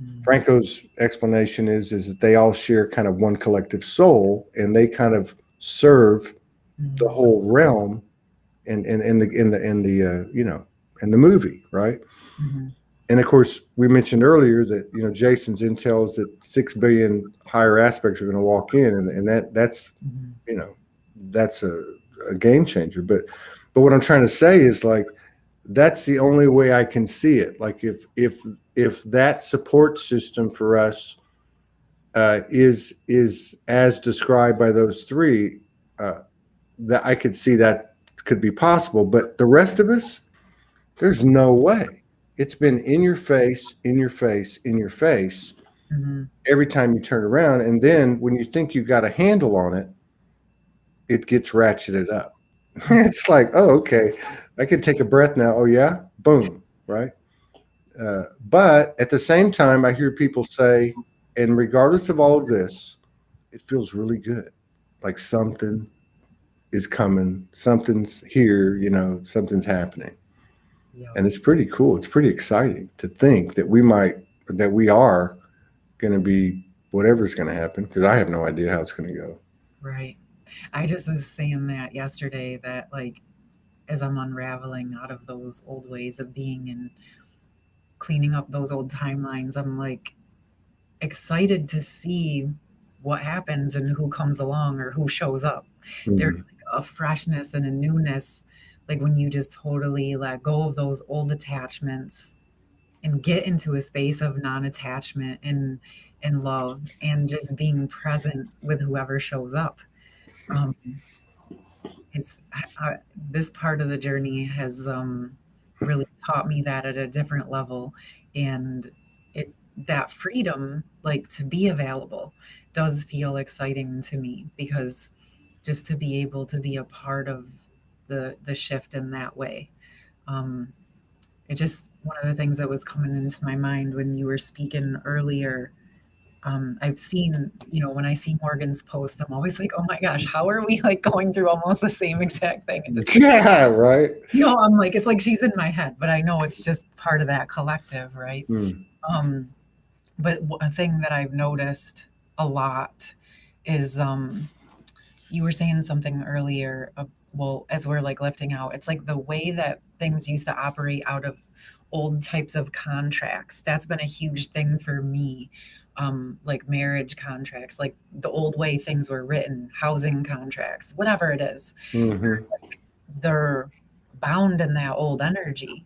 Mm. Franco's explanation is that they all share kind of one collective soul, and they kind of serve the whole realm in the in the movie, right? Mm-hmm. And of course, we mentioned earlier that Jason's intel is that 6 billion higher aspects are going to walk in, and that's that's a game changer. But what I'm trying to say is, like, that's the only way I can see it. Like, if that support system for us is as described by those three, that I could see that could be possible. But the rest of us, there's no way. It's been in your face, in your face, in your face Mm-hmm. every time you turn around. And then when you think you've got a handle on it, it gets ratcheted up. It's like, oh, okay, I can take a breath now. Oh, yeah, boom, right? But at the same time, I hear people say, and regardless of all of this, it feels really good. Like something is coming, something's here, something's happening. Yeah. And it's pretty cool. It's pretty exciting to think that we are going to be whatever's going to happen, because I have no idea how it's going to go. Right. I just was saying that yesterday, that like, as I'm unraveling out of those old ways of being and cleaning up those old timelines, I'm like excited to see what happens and who comes along or who shows up. There's Mhm. like a freshness and a newness, like when you just totally let go of those old attachments and get into a space of non-attachment and love and just being present with whoever shows up. Um, it's this part of the journey has really taught me that at a different level, and it that freedom, like to be available, does feel exciting to me, because just to be able to be a part of the shift in that way. Um, it just one of the things that was coming into my mind when you were speaking earlier. I've seen, when I see Morgan's post, I'm always like, oh my gosh, how are we like going through almost the same exact thing at the same time? Yeah, right. I'm like, it's like she's in my head, but I know it's just part of that collective, right? Mm. But one thing that I've noticed a lot is you were saying something earlier, well, as we're like lifting out, it's like the way that things used to operate out of old types of contracts. That's been a huge thing for me. Like marriage contracts, like the old way things were written, housing contracts, whatever it is, Hmm. they're bound in that old energy.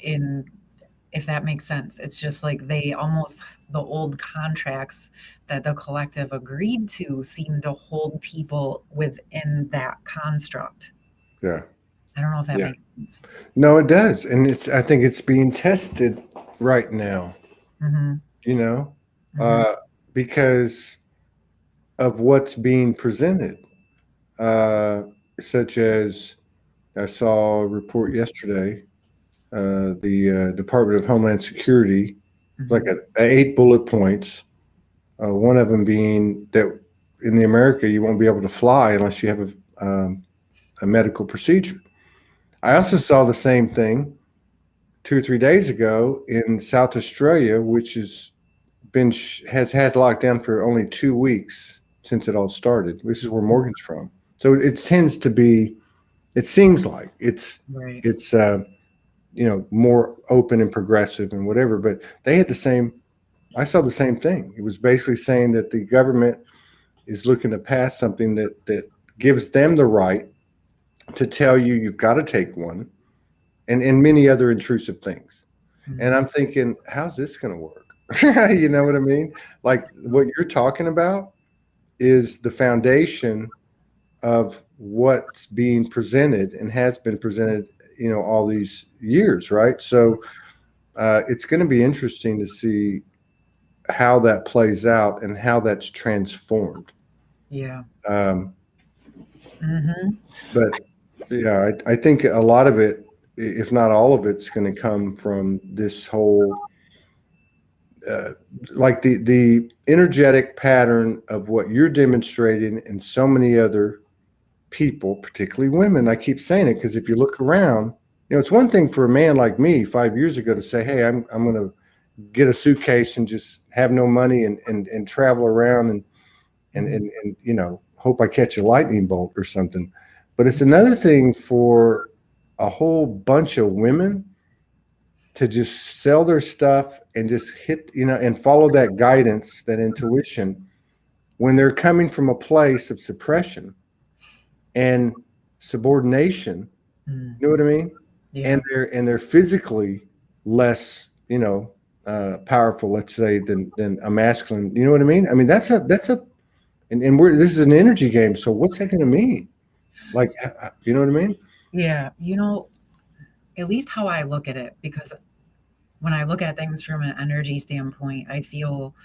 In If that makes sense, it's just like the old contracts that the collective agreed to seem to hold people within that construct. Yeah. I don't know if that Yeah. makes sense. No, it does. And I think it's being tested right now, Mm-hmm. you know, Mm-hmm. because of what's being presented. Such as, I saw a report yesterday, the Department of Homeland Security, like Mm-hmm. a 8 bullet points. One of them being that in the America, you won't be able to fly unless you have a medical procedure. I also saw the same thing 2 or 3 days ago in South Australia, which has had lockdown for only 2 weeks since it all started. This is where Morgan's from, so it tends to be. It seems like Right. it's more open and progressive and whatever. But they had the same. I saw the same thing. It was basically saying that the government is looking to pass something that gives them the right to tell you you've got to take one, and many other intrusive things. And Mm-hmm. I'm thinking, how's this going to work? You know what I mean? Like what you're talking about is the foundation of what's being presented and has been presented, all these years, right? So it's going to be interesting to see how that plays out and how that's transformed. Yeah. Um, Mm-hmm. but yeah, I think a lot of it, if not all of it's going to come from this whole, uh, like the energetic pattern of what you're demonstrating and so many other people, particularly women. I keep saying it because if you look around, it's one thing for a man like me 5 years ago to say, hey, I'm going to get a suitcase and just have no money and travel around and hope I catch a lightning bolt or something. But it's another thing for a whole bunch of women to just sell their stuff and just hit, and follow that guidance, that intuition, when they're coming from a place of suppression and subordination. You know what I mean? Yeah. And they're physically less, powerful, let's say, than a masculine. You know what I mean? I mean, this is an energy game. So what's that going to mean? Like, you know what I mean? Yeah. At least how I look at it, because when I look at things from an energy standpoint, I feel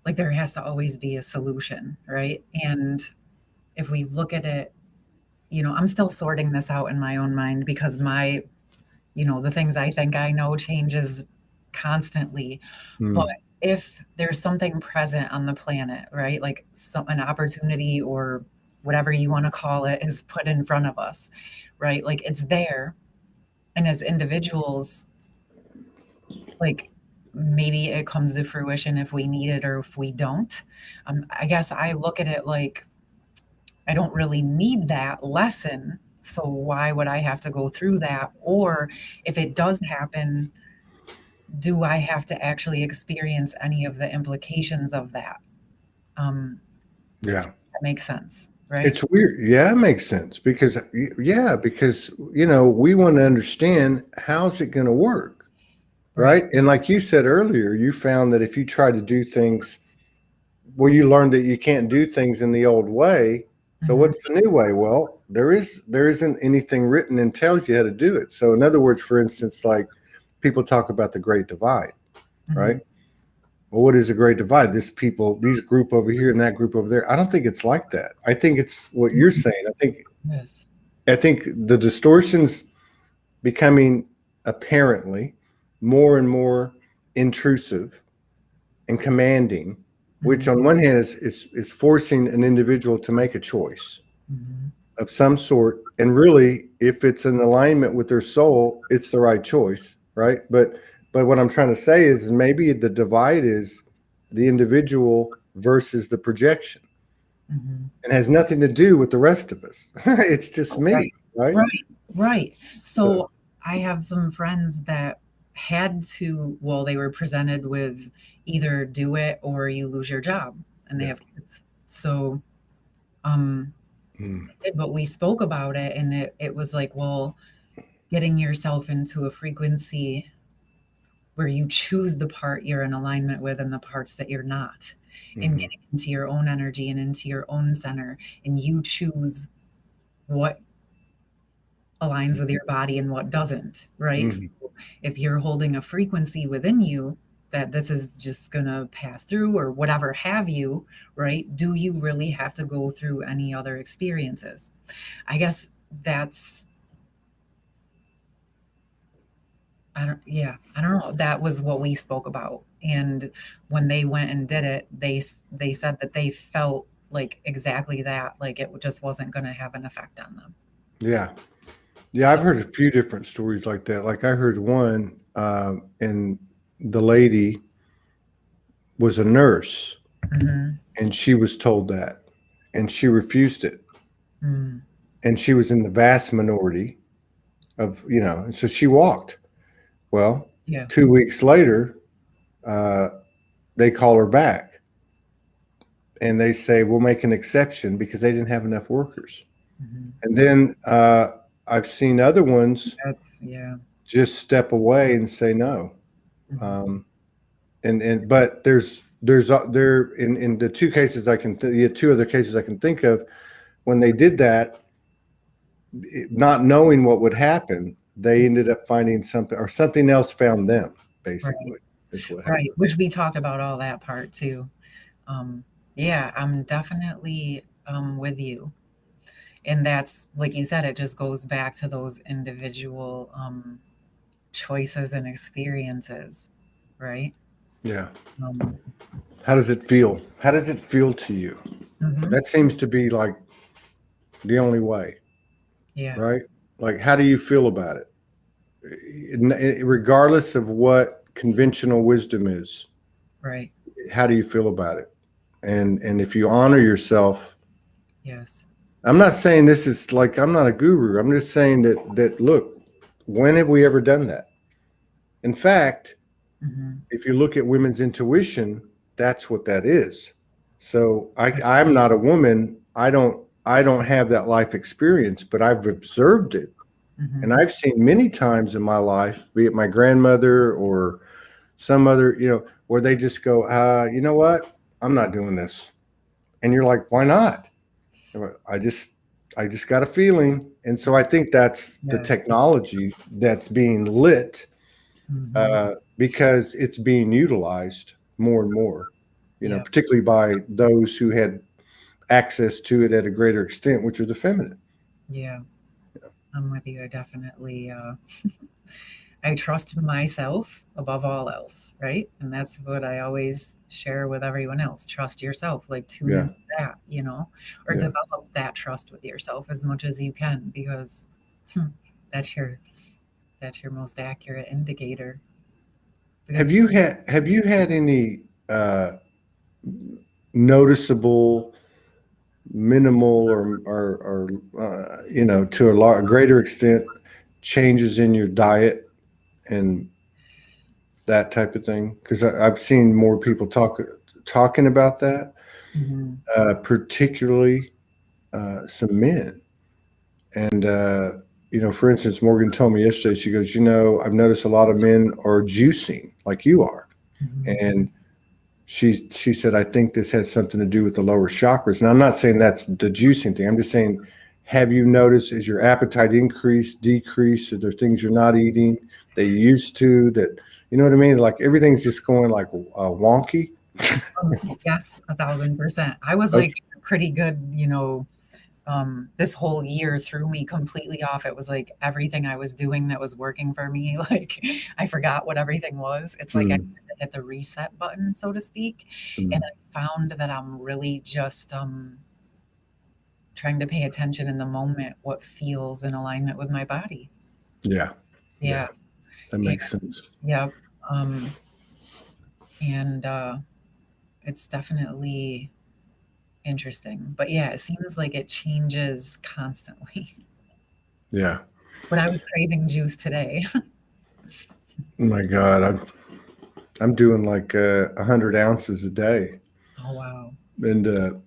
like there has to always be a solution, right? And if we look at it, I'm still sorting this out in my own mind, because the things I think I know changes constantly. But if there's something present on the planet, right, like an opportunity or whatever you want to call it is put in front of us, right? Like it's there. And as individuals, like maybe it comes to fruition if we need it or if we don't. I guess I look at it like I don't really need that lesson. So why would I have to go through that? Or if it does happen, do I have to actually experience any of the implications of that? Yeah. That makes sense, right? It's weird. Yeah, it makes sense because we want to understand, how's it going to work, right? And like you said earlier, you found that if you try to do things, you learned that you can't do things in the old way. So what's the new way? Well, there isn't anything written and tells you how to do it. So in other words, for instance, like people talk about the Great Divide, right? Well, what is a Great Divide? These group over here and that group over there. I don't think it's like that. I think it's what you're saying. I think the distortions becoming apparently more and more intrusive and commanding, which on one hand is forcing an individual to make a choice of some sort. And really, if it's in alignment with their soul, it's the right choice, right? But what I'm trying to say is maybe the divide is the individual versus the projection, and has nothing to do with the rest of us. It's just me, right? Right. So I have some friends that they were presented with either do it or you lose your job, and they have kids. So, but we spoke about it, and it was like, well, getting yourself into a frequency where you choose the part you're in alignment with and the parts that you're not, and getting into your own energy and into your own center, and you choose what aligns with your body and what doesn't, right? So if you're holding a frequency within you that this is just going to pass through or whatever have you, right? Do you really have to go through any other experiences? I guess I don't know. That was what we spoke about. And when they went and did it, they said that they felt like exactly that, like it just wasn't going to have an effect on them. Yeah. I've heard a few different stories like that. Like I heard one, and the lady was a nurse, and she was told that, and she refused it. And she was in the vast minority of, and so she walked. Well, 2 weeks later, they call her back, and they say, we'll make an exception because they didn't have enough workers. And then I've seen other ones just step away and say no. But there's in the two cases two other cases I can think of, when they did that, not knowing what would happen, they ended up finding something, or something else found them, basically. Is what happened. Which we talked about all that part too. I'm definitely with you. And that's, like you said, it just goes back to those individual choices and experiences, right? Yeah. How does it feel? How does it feel to you? That seems to be like the only way. Yeah. Right? Like, how do you feel about it? Regardless of what conventional wisdom is, Right. how do you feel about it? And if you honor yourself, Yes. I'm not saying this is like, I'm not a guru. I'm just saying that look, when have we ever done that? In fact, Mm-hmm. if you look at women's intuition, that's what that is. So I'm not a woman. I don't have that life experience, but I've observed it. Mm-hmm. And I've seen many times in my life, be it my grandmother or some other, where they just go, you know what? I'm not doing this. And you're like, why not? I just got a feeling. And so I think that's the Yes. technology that's being lit, Mm-hmm. because it's being utilized more and more, Yeah. particularly by those who had access to it at a greater extent, which are the feminine. Yeah. I'm with you. I definitely, I trust myself above all else, right? And that's what I always share with everyone else. Trust yourself, like tune Yeah. into that, or Yeah. develop that trust with yourself as much as you can, because that's your most accurate indicator. Have Because you had any noticeable, minimal, or to a greater extent, changes in your diet and that type of thing? Because I've seen more people talking about that, mhm, particularly some men. And for instance, Morgan told me yesterday. She goes, I've noticed a lot of men are juicing like you are, mhm, and she said, I think this has something to do with the lower chakras. Now, I'm not saying that's the juicing thing. I'm just saying, have you noticed, is your appetite increase, decrease? Are there things you're not eating that you used to, that, you know what I mean? Like everything's just going like wonky. yes, 1,000%. I was Okay. like pretty good, this whole year threw me completely off. It was like everything I was doing that was working for me, like I forgot what everything was. It's like I had Mm, to hit the reset button, so to speak. And mm. I found that I'm really just trying to pay attention in the moment, what feels in alignment with my body. Yeah. Yeah. Yeah. That Yeah. makes sense. Yeah. Um, and it's definitely interesting. But yeah, it seems like it changes constantly. Yeah. But I was craving juice today. Oh my God. I'm doing like 100 ounces a day. Oh, wow. And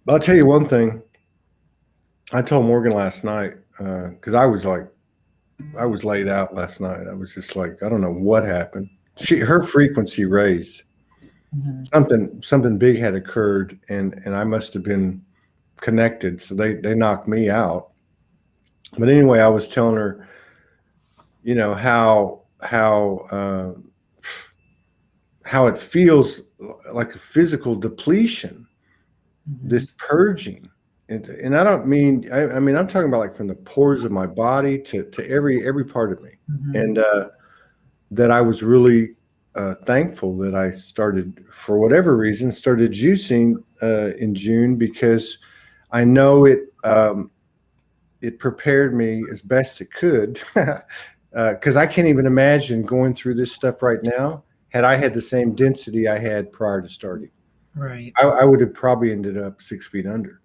I'll tell you one thing. I told Morgan last night, because I was laid out last night. I was just like, I don't know what happened. Her frequency raised. Mhm. Something big had occurred, and I must have been connected. So they knocked me out. But anyway, I was telling her, how it feels like a physical depletion, Mhm. this purging. And I don't mean, I mean, I'm talking about like from the pores of my body to every part of me. Mhm. And that I was really thankful that I started, for whatever reason, started juicing in June, because I know it prepared me as best it could. Because I can't even imagine going through this stuff right now had I had the same density I had prior to starting. Right. I would have probably ended up 6 feet under.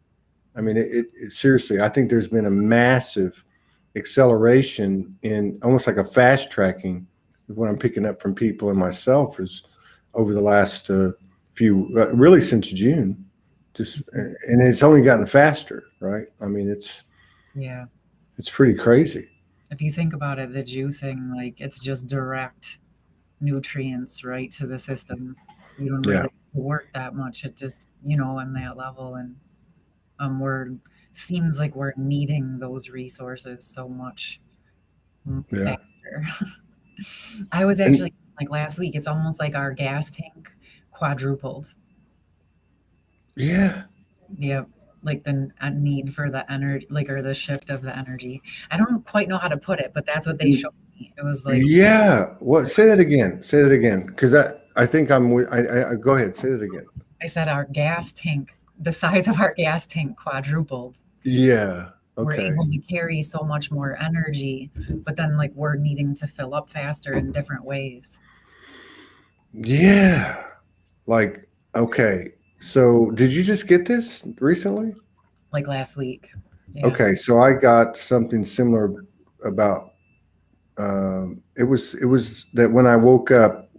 I mean, it seriously, I think there's been a massive acceleration, in almost like a fast tracking of what I'm picking up from people and myself is over the last really since June, and it's only gotten faster, right? I mean, Yeah. it's pretty crazy. If you think about it, the juicing, like it's just direct nutrients right to the system. You don't Yeah. really work that much. It just, on that level. And we're seems like we're needing those resources so much Yeah. faster. I was And actually like last week, it's almost like our gas tank quadrupled. yeah. Yeah, like the need for the energy, like, or the shift of the energy. I don't quite know how to put it, but that's what they showed me. It was like Yeah. What? Say that again. Say that again. Because I think I go ahead. Say that again. I said, our gas tank, the size of our gas tank quadrupled. Yeah. We're Okay. able to carry so much more energy, but then like we're needing to fill up faster in different ways. Yeah. Like, okay. So did you just get this recently? Like last week. Yeah. Okay. So I got something similar about, it was that when I woke up,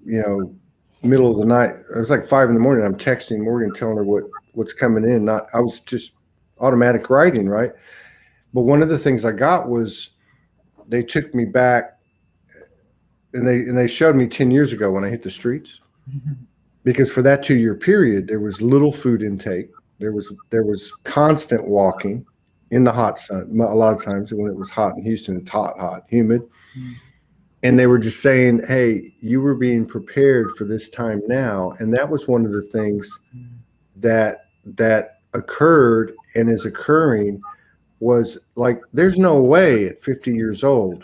middle of the night, it was like 5 in the morning. I'm texting Morgan, telling her what's coming in. I was just automatic writing, right? But one of the things I got was they took me back and they showed me 10 years ago when I hit the streets, because for that 2-year period, there was little food intake. There was constant walking in the hot sun. A lot of times when it was hot in Houston, it's hot, humid. And they were just saying, hey, you were being prepared for this time now. And that was one of the things that occurred and is occurring, was like, there's no way at 50 years old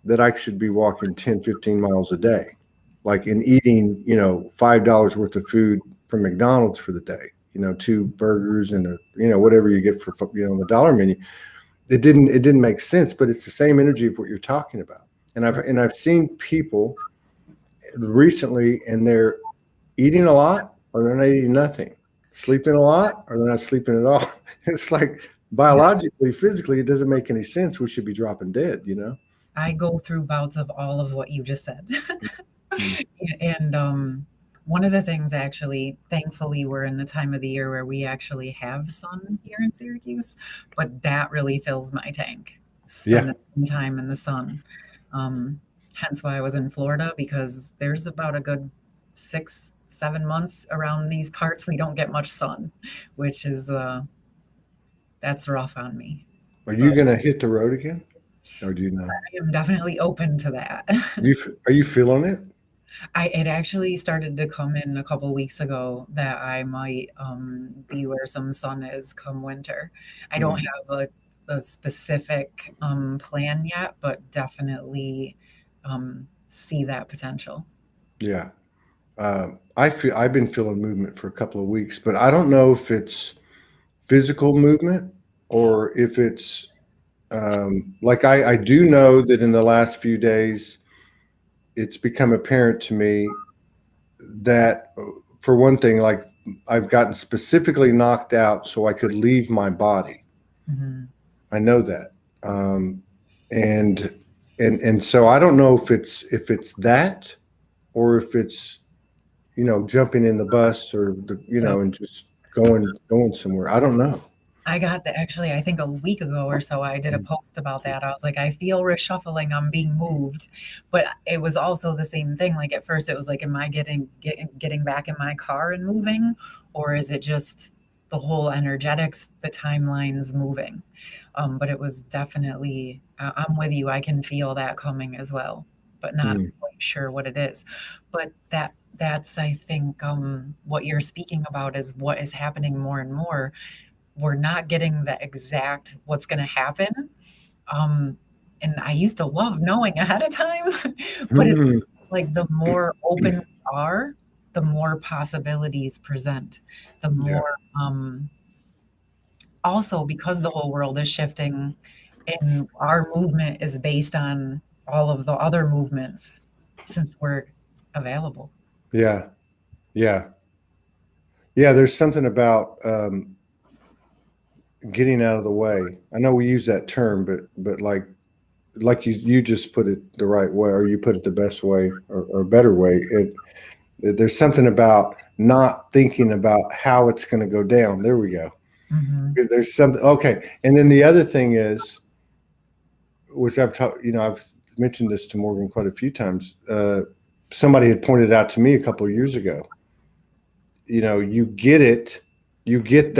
that I should be walking 10, 15 miles a day, like, and eating, $5 worth of food from McDonald's for the day, 2 burgers and whatever you get for, the dollar menu. It didn't make sense, but it's the same energy of what you're talking about. And I've seen people recently, and they're eating a lot or they're not eating nothing, sleeping a lot or they're not sleeping at all. It's like biologically, physically, it doesn't make any sense. We should be dropping dead, I go through bouts of all of what you just said. And one of the things, actually, thankfully, we're in the time of the year where we actually have sun here in Syracuse, but that really fills my tank. Spending time in the sun. Hence why I was in Florida, because there's about a good 6-7 months around these parts we don't get much sun, which is that's rough on me. Are you going to hit the road again? Or do you know? I am definitely open to that. Are you feeling it? It actually started to come in a couple weeks ago that I might be where some sun is come winter. I don't have a specific plan yet, but definitely see that potential. Yeah. I've been feeling movement for a couple of weeks, but I don't know if it's physical movement or if it's like, I do know that in the last few days, it's become apparent to me that, for one thing, like, I've gotten specifically knocked out so I could leave my body. I know that. And so I don't know if it's that, or if it's, jumping in the bus or and just going somewhere. I don't know. I got that actually, I think a week ago or so, I did a post about that. I was like, I feel reshuffling, I'm being moved. But it was also the same thing. Like, at first it was like, am I getting back in my car and moving? Or is it just the whole energetics, the timelines moving? But it was definitely, I'm with you. I can feel that coming as well, but not quite sure what it is. But that's, I think, what you're speaking about is what is happening more and more. We're not getting the exact what's going to happen. And I used to love knowing ahead of time, but it's like the more open we are, the more possibilities present, the more, also because the whole world is shifting and our movement is based on all of the other movements since we're available. Yeah. There's something about, getting out of the way. I know we use that term, but like you just put it the right way, or you put it the best way, or better way. There's something about not thinking about how it's going to go down. There we go. There's something. Okay. And then the other thing is, which I've mentioned this to Morgan quite a few times. Somebody had pointed out to me a couple of years ago, you get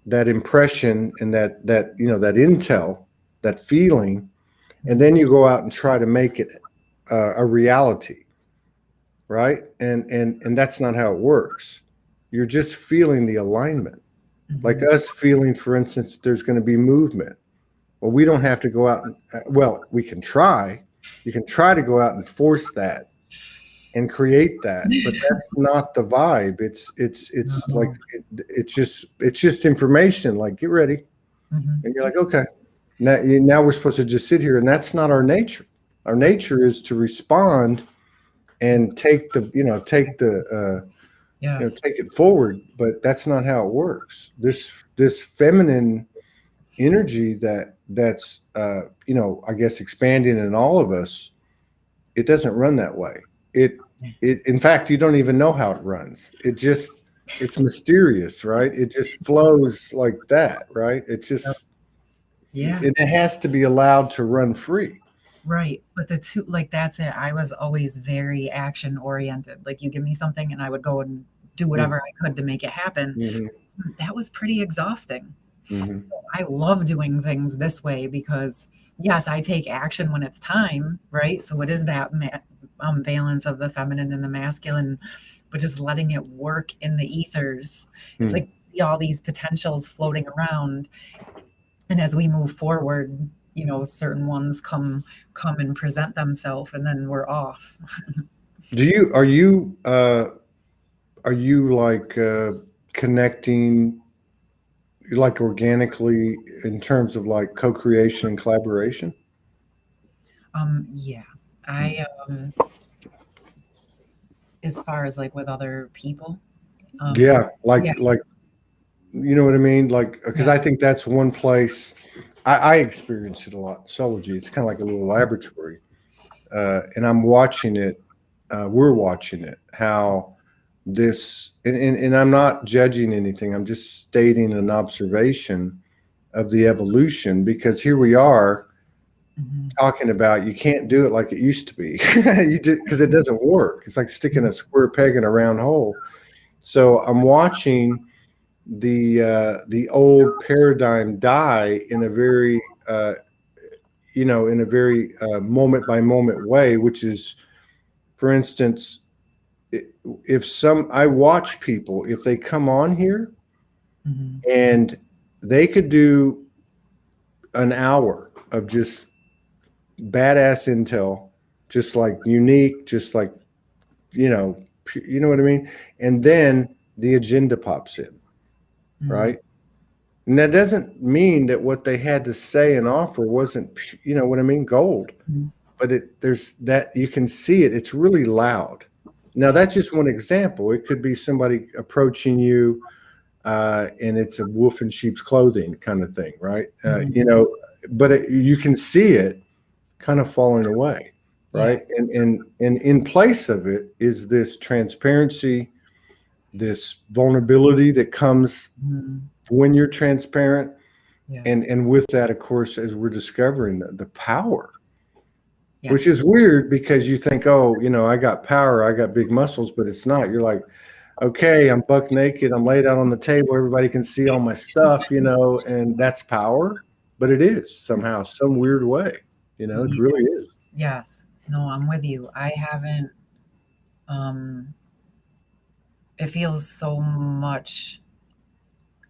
that impression and that intel, that feeling, and then you go out and try to make it a reality, right? And that's not how it works. You're just feeling the alignment, like us feeling, for instance, there's going to be movement. Well, we don't have to go out and, we can try. You can try to go out and force that and create that, but that's not the vibe. It's like, it's just information, like, get ready. And you're like, okay, Now we're supposed to just sit here, and that's not our nature. Our nature is to respond and take the, Yes. take it forward. But that's not how it works. This feminine energy that's I guess expanding in all of us, it doesn't run that way. It in fact, you don't even know how it runs. It's mysterious, right? It just flows like that, right? It's just, Yeah. it has to be allowed to run free. Right. But the two, like, that's it. I was always very action oriented. Like, you give me something and I would go and do whatever I could to make it happen. Mm-hmm. That was pretty exhausting. Mm-hmm. So I love doing things this way because, yes, I take action when it's time, right? So it is that balance of the feminine and the masculine, but just letting it work in the ethers. It's like see all these potentials floating around, and as we move forward, certain ones come and present themselves, and then we're off. Are you like connecting like organically in terms of like co-creation and collaboration? Yeah, I as far as like with other people. Yeah, Yeah. like you know what I mean? Like, because I think that's one place I experience it a lot. Soulogy, it's kind of like a little laboratory, and I'm watching it. We're watching it. How this, and I'm not judging anything. I'm just stating an observation of the evolution, because here we are talking about you can't do it like it used to be. Because it doesn't work. It's like sticking a square peg in a round hole. So I'm watching the old paradigm die in a very moment by moment way, which is, for instance, I watch people, if they come on here and they could do an hour of just badass intel, just like unique, just like, you know what I mean? And then the agenda pops in, right? And that doesn't mean that what they had to say and offer wasn't, you know what I mean, gold. But there's that, you can see it. It's really loud. Now, that's just one example. It could be somebody approaching you, and it's a wolf in sheep's clothing kind of thing, right? But you can see it kind of falling away, right? And in place of it is this transparency, this vulnerability that comes when you're transparent. And with that, of course, as we're discovering the power, which is weird, because you think, oh, I got power, I got big muscles, but it's not. You're like, okay, I'm buck naked, I'm laid out on the table, everybody can see all my stuff, and that's power. But it is somehow, some weird way, it really is. Yes. No, I'm with you. I haven't, it feels so much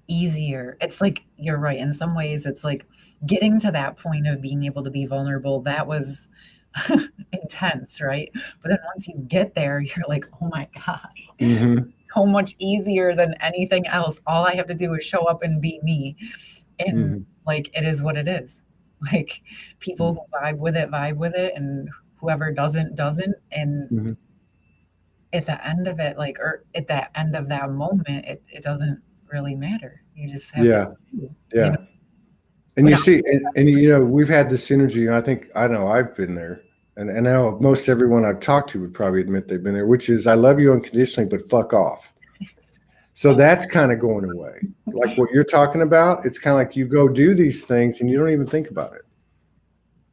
easier. It's like, you're right. In some ways, it's like getting to that point of being able to be vulnerable. That was intense, right? But then once you get there, you're like, oh my gosh, so much easier than anything else. All I have to do is show up and be me. And like, it is what it is. Like, people who vibe with it, and whoever doesn't. And at the end of it, like, or at the end of that moment, it doesn't really matter. You just have to do, And you see, and we've had this synergy. And I know I've been there, and I know most everyone I've talked to would probably admit they've been there, which is, I love you unconditionally, but fuck off. So that's kind of going away. Like what you're talking about, it's kind of like you go do these things and you don't even think about it.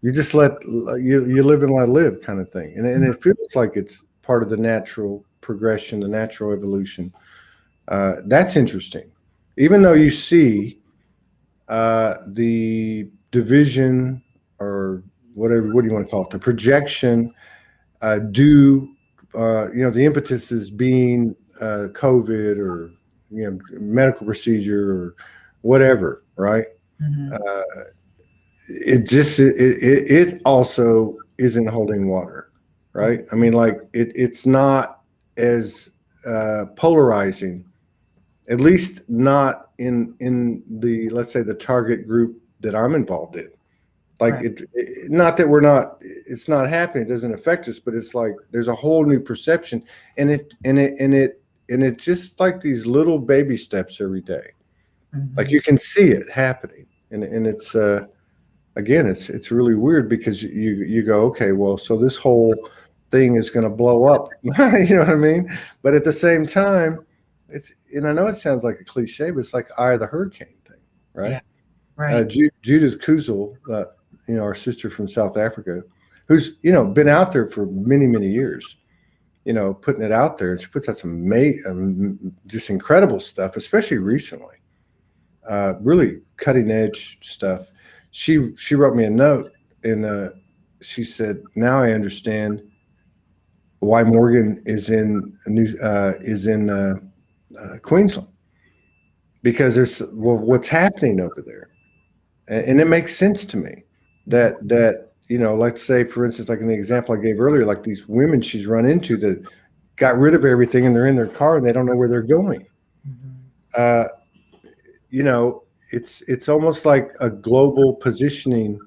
You just you live and let live kind of thing. And it feels like it's part of the natural progression, the natural evolution. That's interesting. Even though you see the division, or whatever, what do you want to call it? The projection, the impetus is being COVID, or medical procedure, or whatever, right? It also isn't holding water, right? I mean, like it's not as polarizing, at least not in the, let's say, the target group that I'm involved in. Like Right. not that it's not happening, it doesn't affect us, but it's like there's a whole new perception, and it's just like these little baby steps every day. Like Hmm. you can see it happening, and it's again, it's really weird because you go, okay, well, so this whole thing is going to blow up, you know what I mean? But at the same time, and I know it sounds like a cliche, but it's like Eye of the Hurricane thing, right? Yeah. Right. Judith Kuzel, our sister from South Africa, who's been out there for many years, putting it out there, and she puts out some just incredible stuff, especially recently, really cutting edge stuff. She wrote me a note, and she said, "Now I understand why Morgan is in Queensland, because there's what's happening over there." And it makes sense to me that let's say, for instance, like in the example I gave earlier, like these women she's run into that got rid of everything and they're in their car and they don't know where they're going. Hmm. uh you know it's almost like a global positioning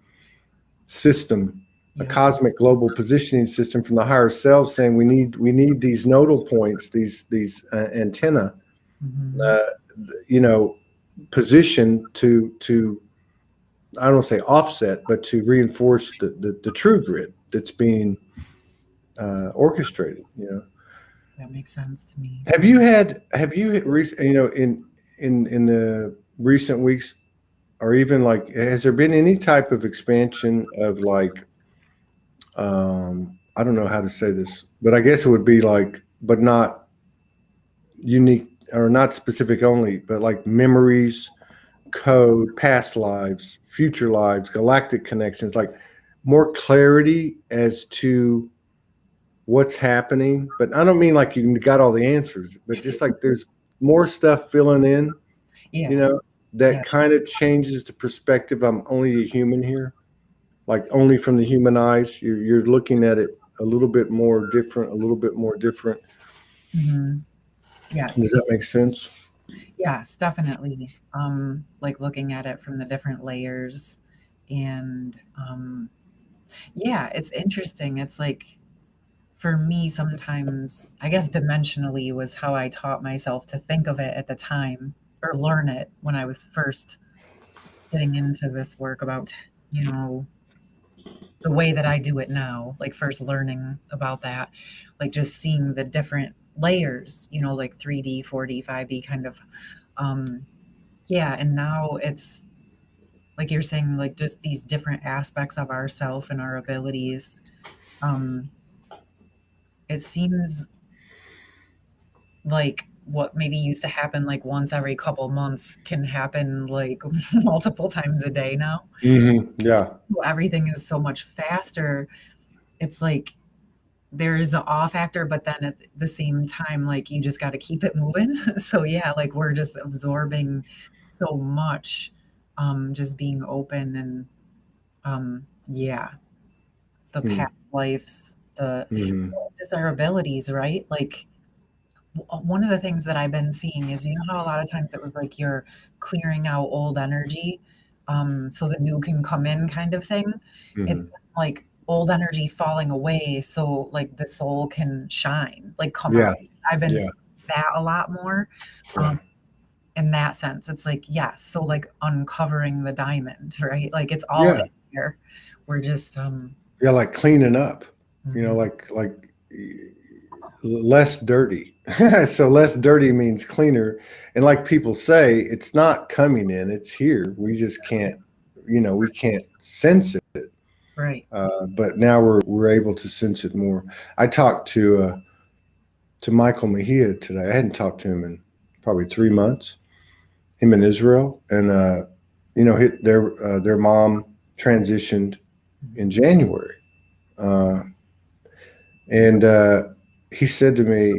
system, a Yeah. cosmic global positioning system from the higher self, saying we need these nodal points, these antenna, Hmm. uh, you know position to, I don't say offset, but to reinforce the true grid that's being orchestrated. That makes sense to me. In the recent weeks, or even like, has there been any type of expansion of like, I don't know how to say this, but I guess it would be like, but not unique or not specific only, but like memories, code, past lives, future lives, galactic connections, like more clarity as to what's happening. But I don't mean like you got all the answers, but just like there's more stuff filling in, you Yeah. know, that Yes. kind of changes the perspective. I'm only a human here, like only from the human eyes. You're looking at it a little bit more different, a little bit more different. Hmm. Does Yes. that make sense? Yes, definitely. Like looking at it from the different layers and yeah, it's interesting. It's like for me sometimes, I guess dimensionally was how I taught myself to think of it at the time or learn it when I was first getting into this work about, you know, the way that I do it now, like first learning about that, like just seeing the different layers, like 3D, 4D, 5D kind of yeah, and now it's like you're saying, like just these different aspects of ourself and our abilities. Um, it seems like what maybe used to happen like once every couple months can happen like multiple times a day now. Yeah. So everything is so much faster. It's like there is the awe factor, but then at the same time, like you just got to keep it moving. So yeah, like we're just absorbing so much, just being open and yeah, the past lives, the Mm-hmm. just our abilities, right? Like one of the things that I've been seeing is, how a lot of times it was like you're clearing out old energy, so the new can come in kind of thing. It's Hmm. been like old energy falling away so like the soul can shine, like come Yeah. out. I've been Yeah. seeing that a lot more. Yeah. Um, in that sense, it's like, yes, so like uncovering the diamond, right? Like it's all Yeah. in here. We're just Yeah. Like cleaning up, mhm. like less dirty. So less dirty means cleaner. And like people say, it's not coming in, it's here. We just can't, we can't sense it. Right. But now we're able to sense it more. I talked to Michael Mejia today. I hadn't talked to him in probably 3 months. Him in Israel, and their mom transitioned in Mhm. January, uh, and he said to me,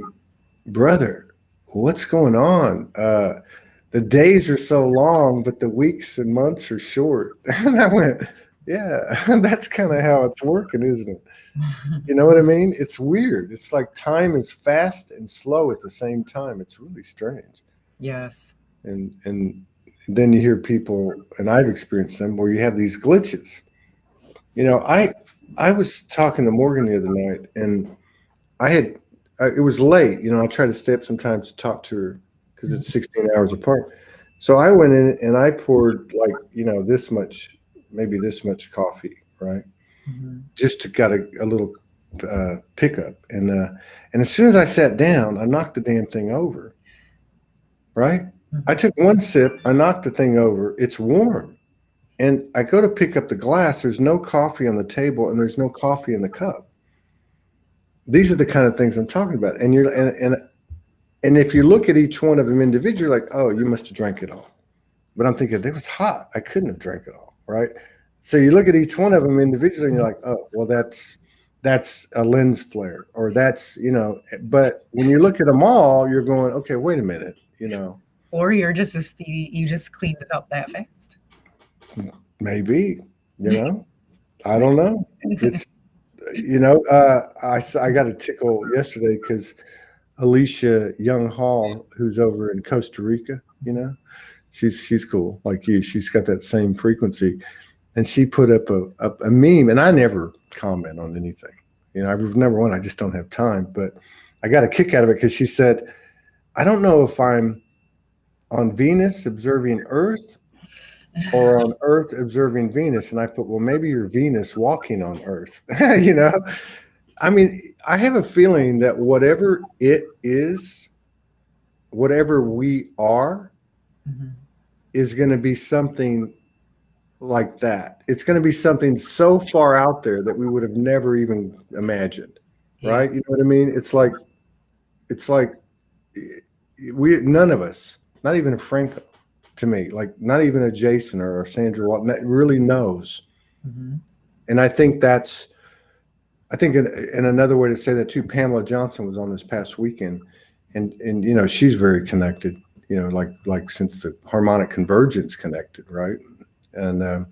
"Brother, what's going on? The days are so long, but the weeks and months are short." And I went, "Yeah, that's kind of how it's working, isn't it?" You know what I mean? It's weird. It's like time is fast and slow at the same time. It's really strange. Yes. And then you hear people, and I've experienced them, where you have these glitches. You know, I was talking to Morgan the other night, and it was late. You know, I try to stay up sometimes to talk to her because it's 16 hours apart. So I went in and I poured, like, you know, this much, maybe this much coffee, right? Mhm. Just to got a little pickup, and as soon as I sat down, I knocked the damn thing over. Right? I Mhm. took one sip, I knocked the thing over. It's warm. And I go to pick up the glass. There's no coffee on the table and there's no coffee in the cup. These are the kind of things I'm talking about. And if you look at each one of them individually, like, oh, you must have drank it all. But I'm thinking it was hot. I couldn't have drank it all. Right. So you look at each one of them individually and you're like, oh, well, that's a lens flare, or that's, you know, but when you look at them all, you're going, okay, wait a minute, you know. Or you're just a speedy, you just cleaned it up that fast. Maybe, you know, I don't know. It's, you know, I got a tickle yesterday because Alicia Young Hall, who's over in Costa Rica, you know, she's cool like you. She's got that same frequency, and she put up a meme, and I never comment on anything. You know, I've number one, I just don't have time, but I got a kick out of it because she said, I don't know if I'm on Venus observing Earth or on Earth observing Venus. And I put, well, maybe you're Venus walking on Earth. You know, I mean, I have a feeling that whatever it is, whatever we are, Mhm. is going to be something like that. It's going to be something so far out there that we would have never even imagined. Yeah. Right? You know what I mean? It's like we, none of us, not even a Franco, to me, like not even a Jason or a Sandra Walton, that really knows. Mhm. And I think in another way to say that too, Pamela Johnson was on this past weekend, and you know, she's very connected. You know, like since the harmonic convergence connected, right? And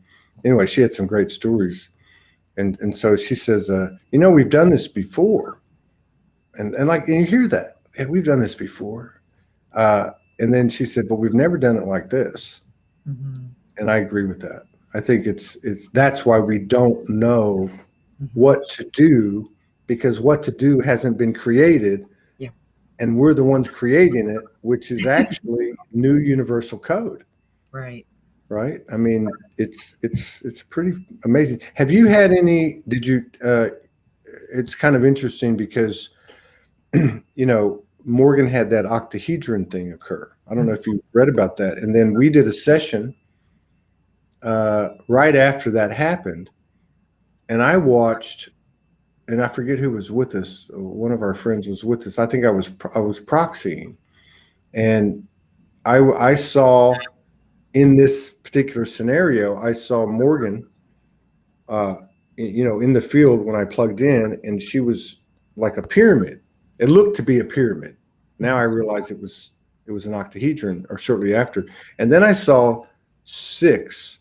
anyway, she had some great stories, and so she says, you know, we've done this before, and like, and you hear that, yeah, we've done this before, uh, and then she said, but we've never done it like this, Mhm. and I agree with that. I think it's that's why we don't know Mhm. what to do, because what to do hasn't been created, Yeah. and we're the ones creating it, which is actually new universal code. Right. Right? I mean, it's pretty amazing. Have you had any, did you it's kind of interesting because you know, Morgan had that octahedron thing occur. I don't know if you read about that. And then we did a session right after that happened, and I watched, and I forget who was with us. One of our friends was with us. I think I was proxying, and I saw in this particular scenario, I saw Morgan, uh, you know, in the field when I plugged in, and she was like a pyramid. It looked to be a pyramid. Now I Mhm. realize it was an octahedron, or shortly after, and then I saw six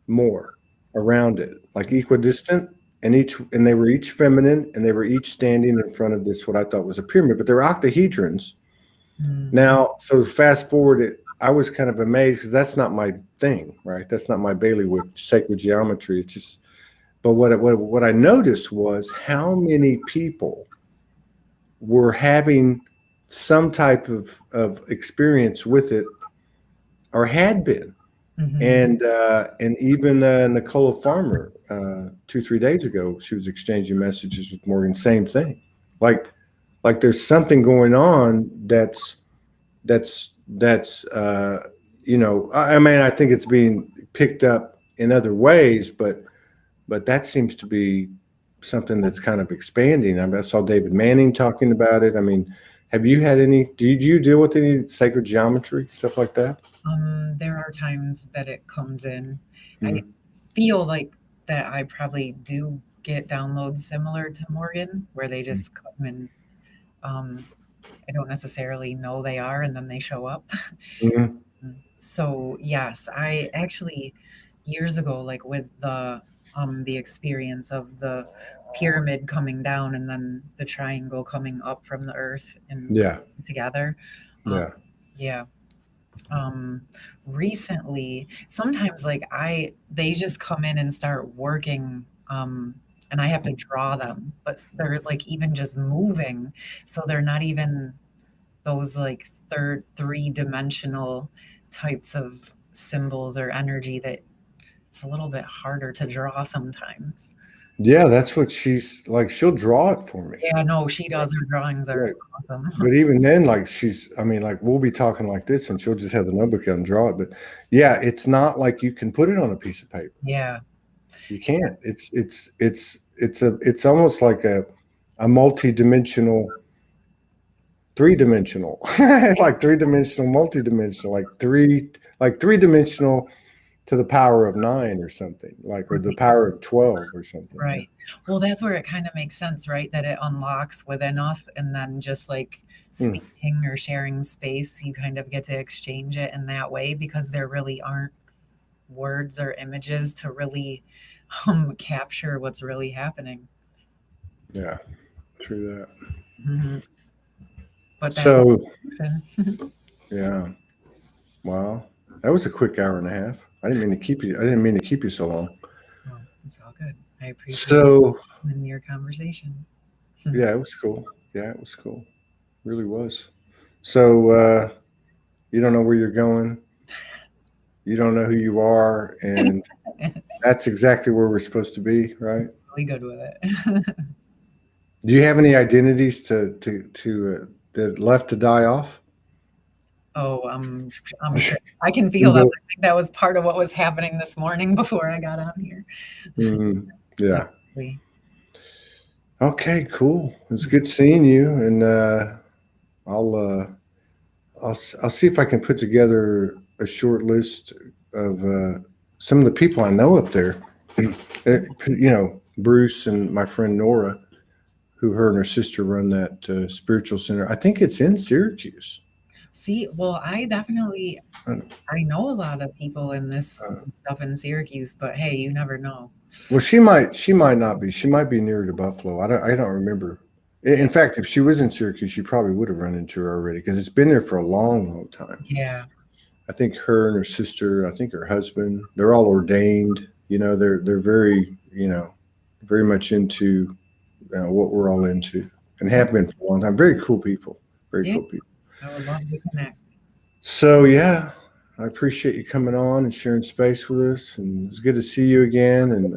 more around it, like equidistant, and they were each feminine, and they were each standing in front of this what I thought was a pyramid, but they're octahedrons. Mhm. Now, so fast forward it, I was kind of amazed because that's not my thing, right? That's not my bailiwick, sacred geometry. It's just, but what I noticed was how many people were having some type of experience with it, or had been. Mhm. And even Nicola Farmer, 2-3 days ago, she was exchanging messages with Morgan. Same thing. Like there's something going on that's you know, I mean, I think it's being picked up in other ways, but that seems to be something that's kind of expanding. I mean, I saw David Manning talking about it. I mean, have you had any? Do you deal with any sacred geometry stuff like that? There are times that it comes in. I Mm-hmm. feel like that I probably do get downloads similar to Morgan, where they just come and um, I don't necessarily know they are, and then they show up. Mm-hmm. So yes, I actually years ago, like with the experience of the pyramid coming down and then the triangle coming up from the earth and Yeah, together. Um, yeah. yeah. Um, Recently, sometimes like they just come in and start working And I have to draw them, but they're like even just moving. So they're not even those like three-dimensional types of symbols or energy that it's a little bit harder to draw sometimes. Yeah, that's what she's like. She'll draw it for me. Yeah, no, she does. Her drawings are Right. awesome. But even then, like I mean, like we'll be talking like this and she'll just have the notebook out and draw it. But yeah, it's not like you can put it on a piece of paper. Yeah. You can't. It's almost like a multi-dimensional, three-dimensional, like three-dimensional, multi-dimensional, like three-dimensional to the power of 9 or something, like, or the power of 12 or something. Right. Well, that's where it kind of makes sense, right? That it unlocks within us, and then just like speaking or sharing space, you kind of get to exchange it in that way because there really aren't words or images to really capture what's really happening. Yeah, true that. Mm-hmm. But so, yeah, wow, that was a quick hour and a half. I didn't mean to keep you. I didn't mean to keep you so long. Oh, it's all good. I appreciate in your conversation. Yeah, it was cool. Yeah, it was cool. It really was. So you don't know where you're going. You don't know who you are, and that's exactly where we're supposed to be, right? Really good with it. Do you have any identities that left to die off? Oh, I'm sure. I can feel that. I think that was part of what was happening this morning before I got on here. Mm-hmm. Yeah. Definitely. Okay, cool. It's good seeing you, and I'll see if I can put together a short list of some of the people I know up there. You know, Bruce and my friend Nora, who her and her sister run that spiritual center. I think it's in Syracuse. See, well, I know a lot of people in this stuff in Syracuse, but hey, you never know. Well, she might not be. She might be nearer to Buffalo. I don't remember. In fact, if she was in Syracuse, you probably would have run into her already because it's been there for a long, long time. Yeah. I think her and her sister, I think her husband, they're all ordained. You know, they're very, very much into what we're all into and have been for a long time. Very cool people. Very cool people. I would love to connect. So, yeah, I appreciate you coming on and sharing space with us. And it's good to see you again. And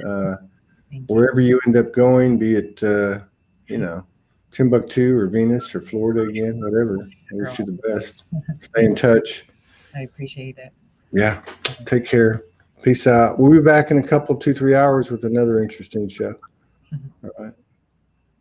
wherever you end up going, be it, Timbuktu or Venus or Florida again, whatever. I wish you the best. Stay in touch. I appreciate it. Yeah. Take care. Peace out. We'll be back in a couple, 2-3 hours with another interesting show. All right.